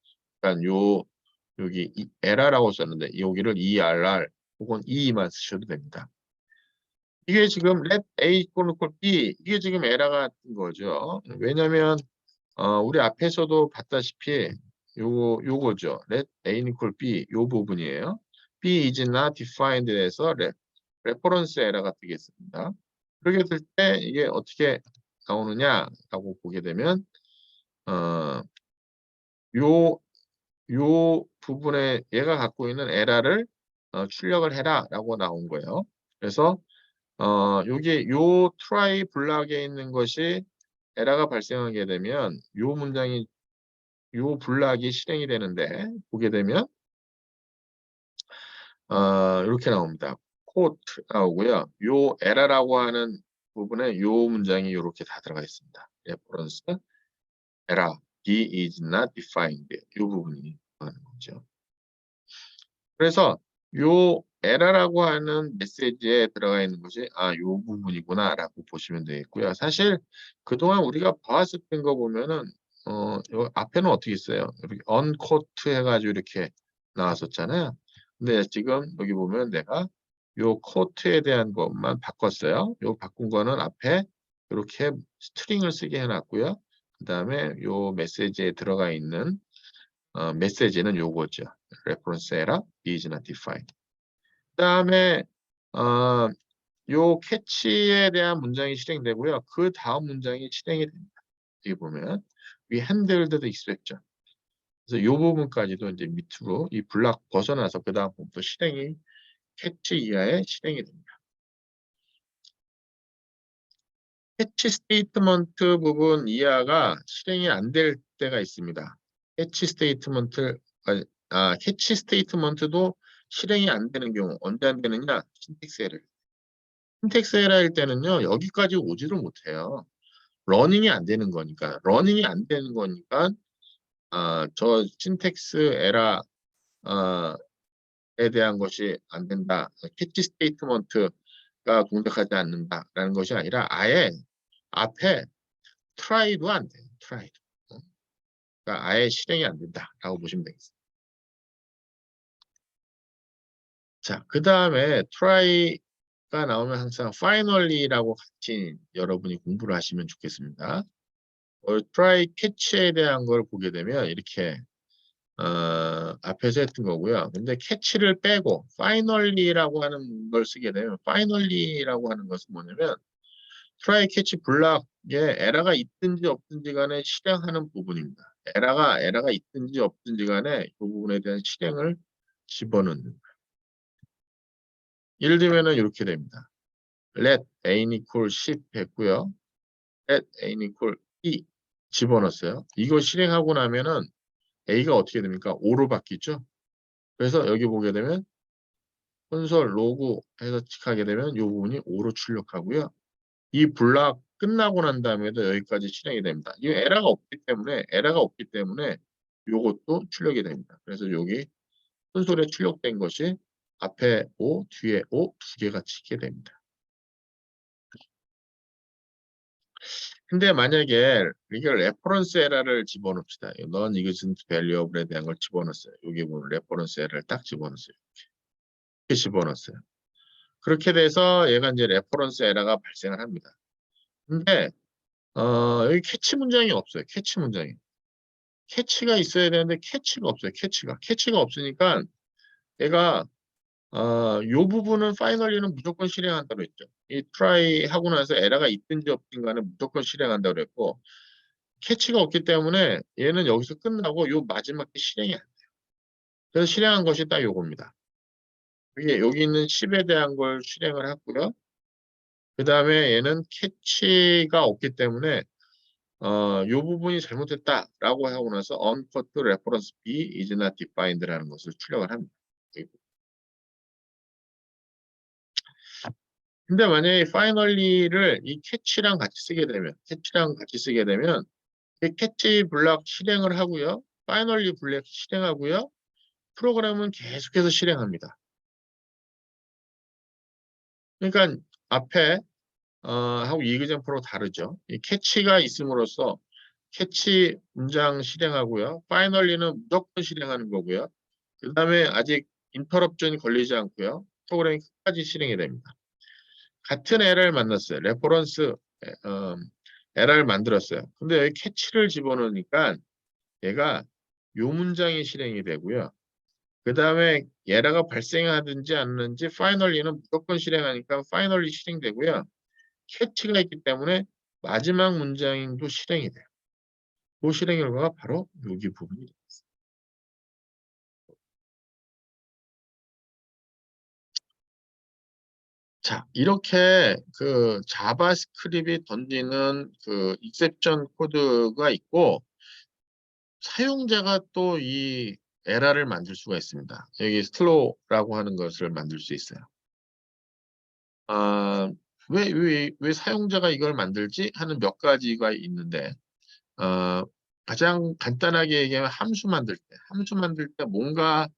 그러니까 여기 에라라고 썼는데 여기를 ERR 혹은 E만 쓰셔도 됩니다. 이게 지금 let A equal B 이게 지금 에라가 뜬 거죠. 왜냐하면 우리 앞에서도 봤다시피 요거죠. let A equal B 요 부분이에요. B is not defined에서 레퍼런스 에러가 뜨겠습니다. 그렇게 됐을 때 이게 어떻게 나오느냐라고 보게 되면 어, 요, 요 부분에 얘가 갖고 있는 에러를 출력을 해라라고 나온 거예요. 그래서 여기 요 try 블락에 있는 것이 에러가 발생하게 되면 요 문장이 요 블락이 실행이 되는데 보게 되면 이렇게 나옵니다. 코트 나오고요. 요 에러라고 하는 부분에 요 문장이 이렇게 다 들어가 있습니다. reference error D is not defined 이 부분이 하는 거죠. 그래서 요 error라고 하는 메시지에 들어가 있는 것이 요 부분이구나라고 보시면 되겠고요. 사실 그동안 우리가 봐왔었던 거 보면은 요 앞에는 어떻게 있어요? 이렇게 unquote 해가지고 이렇게 나왔었잖아요. 근데 지금 여기 보면 내가 요 quote에 대한 것만 바꿨어요. 요 바꾼 거는 앞에 이렇게 스트링을 쓰게 해놨고요. 그 다음에 요 메시지에 들어가 있는 메시지는 요거죠. reference error is not defined. 그 다음에 요 캐치에 대한 문장이 실행되고요. 그 다음 문장이 실행이 됩니다. 여기 보면 we handled the exception. 그래서 이 부분까지도 이제 밑으로 이 블락 벗어나서 그 다음 부분도 실행이 캐치 이하에 실행이 됩니다. 캐치 스테이트먼트 부분 이하가 실행이 안 될 때가 있습니다. 캐치 스테이트먼트 캐치 스테이트먼트도 실행이 안 되는 경우 언제 안 되느냐? 신텍스 에러. 신텍스 에러일 때는요. 여기까지 오지를 못해요. 러닝이 안 되는 거니까. 러닝이 안 되는 거니까 저 신텍스 에러에 대한 것이 안 된다. 캐치 스테이트먼트가 동작하지 않는다라는 것이 아니라 아예 앞에 try도 안 돼요. try도. 그러니까 아예 실행이 안 된다라고 보시면 되겠습니다. 자, 그 다음에 try가 나오면 항상 finally라고 같이 여러분이 공부를 하시면 좋겠습니다. try catch에 대한 걸 보게 되면 이렇게 앞에서 했던 거고요. 근데 캐치를 빼고 finally라고 하는 걸 쓰게 되면 finally라고 하는 것은 뭐냐면 try catch 블락에 에러가 있든지 없든지 간에 실행하는 부분입니다. 에러가 있든지 없든지 간에 그 부분에 대한 실행을 집어넣는 거예요. 예를 들면은 이렇게 됩니다. let a equal 10 했고요. let a equal 2 집어넣었어요. 이거 실행하고 나면은 a가 어떻게 됩니까? 5로 바뀌죠. 그래서 여기 보게 되면 콘솔 로그 해서 칙하게 되면 이 부분이 5로 출력하고요. 이 블락 끝나고 난 다음에도 여기까지 실행이 됩니다. 이 에러가 없기 때문에 이것도 출력이 됩니다. 그래서 여기 콘솔에 출력된 것이 앞에 5, 뒤에 5 두 개가 치게 됩니다. 근데 만약에 이게 레퍼런스 에러를 집어넣읍시다. 넌 이것은 밸류업에 대한 걸 집어넣었어요. 여기 보면 레퍼런스 에러를 딱 집어넣었어요. 이렇게 집어넣었어요. 그렇게 돼서 얘가 이제 레퍼런스 에러가 발생을 합니다. 근데 여기 캐치 문장이 없어요. 캐치 문장이. 캐치가 있어야 되는데 캐치가 없어요. 캐치가 없으니까 얘가 요 부분은 파이널리는 무조건 실행한다고 했죠. 이 트라이 하고 나서 에러가 있든지 없든 간에 무조건 실행한다고 그랬고 캐치가 없기 때문에 얘는 여기서 끝나고 요 마지막에 실행이 안 돼요. 그래서 실행한 것이 딱 요겁니다. 여기 있는 10에 대한 걸 실행을 했고요. 그 다음에 얘는 캐치가 없기 때문에 요 부분이 잘못됐다라고 하고 나서 uncut reference B is not defined라는 것을 출력을 합니다. 근데 만약에 finally를 이 catch랑 같이 쓰게 되면 이 catch 블락 실행을 하고요. finally 블락 실행하고요. 프로그램은 계속해서 실행합니다. 그러니까 앞에 하고 이그젠플로 다르죠. 이 캐치가 있음으로써 캐치 문장 실행하고요. 파이널리는 무조건 실행하는 거고요. 그 다음에 아직 인터럽션이 걸리지 않고요. 프로그램이 끝까지 실행이 됩니다. 같은 에러를 만났어요. 레퍼런스 에러를 만들었어요. 근데 여기 캐치를 집어넣으니까 얘가 요 문장이 실행이 되고요. 그 다음에 에러가 발생하든지 않는지 파이널리는 무조건 실행하니까 파이널리 실행되고요. 캐치가 있기 때문에 마지막 문장도 실행이 돼요. 그 실행 결과가 바로 여기 부분이 됩니다. 자, 이렇게 그 자바스크립트이 던지는 그 익셉션 코드가 있고 사용자가 또 이 에러를 만들 수가 있습니다. 여기 슬로우라고 하는 것을 만들 수 있어요. 아, 왜 사용자가 이걸 만들지? 하는 몇 가지가 있는데 가장 간단하게 얘기하면 함수 만들 때 뭔가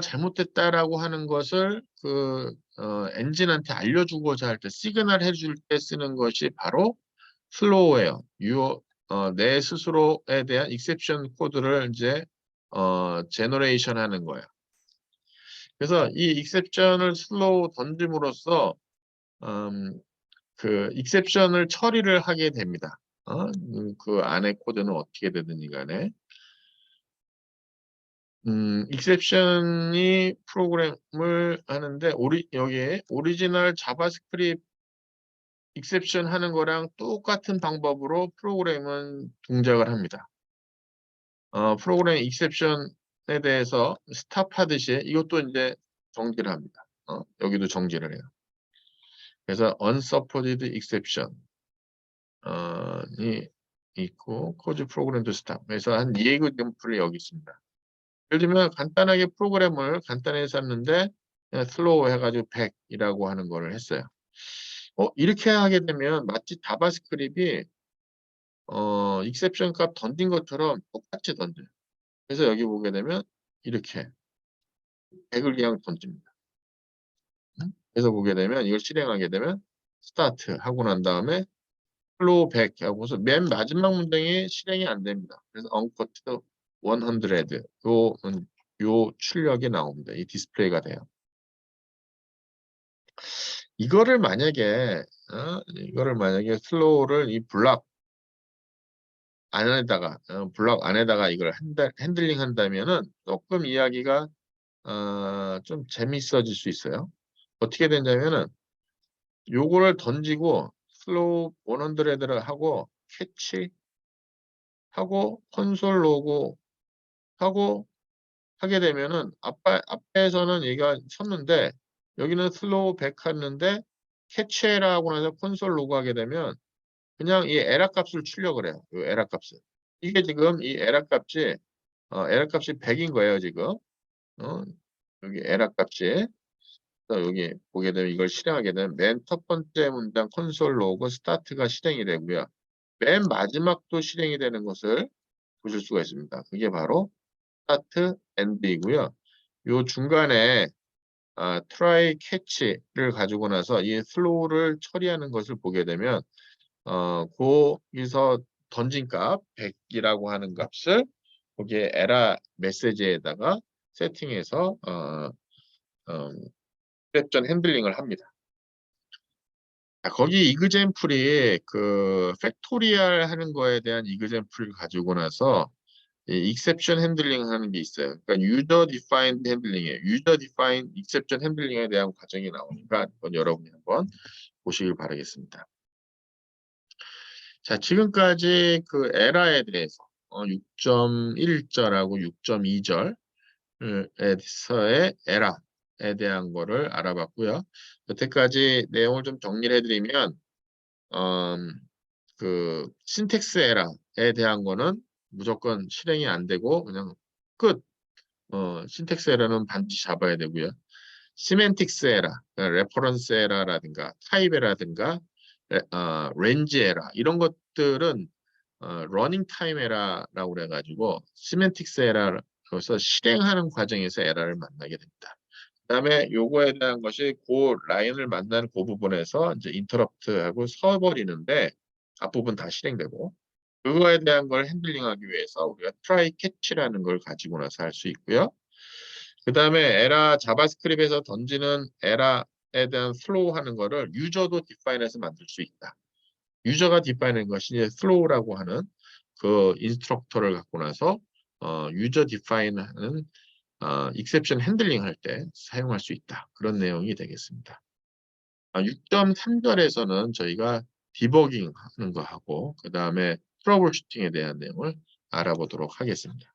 잘못됐다라고 하는 것을 그 엔진한테 알려주고자 할 때 시그널 해줄 때 쓰는 것이 바로 슬로우예요. 내 스스로에 대한 익셉션 코드를 이제 제너레이션 하는 거예요. 그래서 이 익셉션을 슬로우 던짐으로써 그 익셉션을 처리를 하게 됩니다. 그 안에 코드는 어떻게 되든지 간에 익셉션이 프로그램을 하는데 여기에 오리지널 자바스크립트 익셉션 하는 거랑 똑같은 방법으로 프로그램은 동작을 합니다. 프로그램 익셉션에 대해서 스탑 하듯이 이것도 이제 정지를 합니다. 여기도 정지를 해요. 그래서 unsupported exception이 있고 cause 프로그램도 스탑. 그래서 한 2example이 여기 있습니다. 예를 들면 간단하게 프로그램을 간단하게 썼는데 그냥 슬로우 해가지고 100이라고 하는 거를 했어요. 이렇게 하게 되면 마치 자바스크립트이 익셉션 값 던진 것처럼 똑같이 던져요. 그래서 여기 보게 되면 이렇게 100을 그냥 던집니다. 그래서 보게 되면 이걸 실행하게 되면 스타트 하고 난 다음에 플로우 100 하고서 맨 마지막 문장이 실행이 안 됩니다. 그래서 uncut 100 요 출력이 나옵니다. 이 디스플레이가 돼요. 이거를 만약에 슬로우를 이 블럭 안에다가 이걸 핸들링 한다면은 조금 이야기가 좀 재밌어질 수 있어요. 어떻게 되냐면은 요거를 던지고 슬로우 100를 하고 캐치하고 콘솔 로그 하고 하게 되면은 앞에서는 얘가 섰는데 여기는 슬로우 100 했는데 캐치해라고 나서 콘솔 로그 하게 되면 그냥 이 에러 값을 출력을 해요. 이 에러 값을. 이게 지금 이 에러 값이 100인 거예요, 지금. 여기 에러 값이. 그래서 여기 보게 되면 이걸 실행하게 되면 맨 첫 번째 문장 콘솔 로그 스타트가 실행이 되고요. 맨 마지막도 실행이 되는 것을 보실 수가 있습니다. 그게 바로 스타트 엔드이고요. 요 중간에 트라이 캐치를 가지고 나서 이 슬로우를 처리하는 것을 보게 되면 거기서 던진 값 100이라고 하는 값을 거기에 에라 메시지에다가 세팅해서 exception 핸들링을 합니다. 거기 이그젠플이 그 팩토리얼 하는 거에 대한 이그젠플을 가지고 나서 이 exception 핸들링 하는 게 있어요. 그러니까 user defined 핸들링이에요. user defined exception 핸들링에 대한 과정이 나오니까 그건 여러분이 한번 보시길 바라겠습니다. 자, 지금까지 그 에라에 대해서 6.1절하고 6.2절에서의 에라에 대한 거를 알아봤고요. 여태까지 내용을 좀 정리를 해드리면 그 신텍스 에라에 대한 거는 무조건 실행이 안 되고 그냥 끝. 신텍스 에라는 반드시 잡아야 되고요. 시멘틱스 에라, 레퍼런스 에라라든가 타입 에라든가 렌지 에라 이런 것들은 러닝 타임 에라라고 그래가지고 시멘틱스 에라로서 실행하는 과정에서 에라를 만나게 됩니다. 그다음에 요거에 대한 것이 그 라인을 만나는 그 부분에서 이제 인터럽트하고 서버리는데 앞부분 다 실행되고 그거에 대한 걸 핸들링하기 위해서 우리가 try catch라는 걸 가지고 나서 할 수 있고요. 그 다음에 에라 자바스크립트에서 던지는 에라에 대한 슬로우 하는 거를 유저도 디파인해서 만들 수 있다. 유저가 디파인하는 것이 이제 슬로우라고 하는 그 인스트럭터를 갖고 나서 유저 디파인하는 익셉션 핸들링 할 때 사용할 수 있다. 그런 내용이 되겠습니다. 6.3절에서는 저희가 디버깅 하는 거 하고 그 다음에 트러블 슈팅에 대한 내용을 알아보도록 하겠습니다.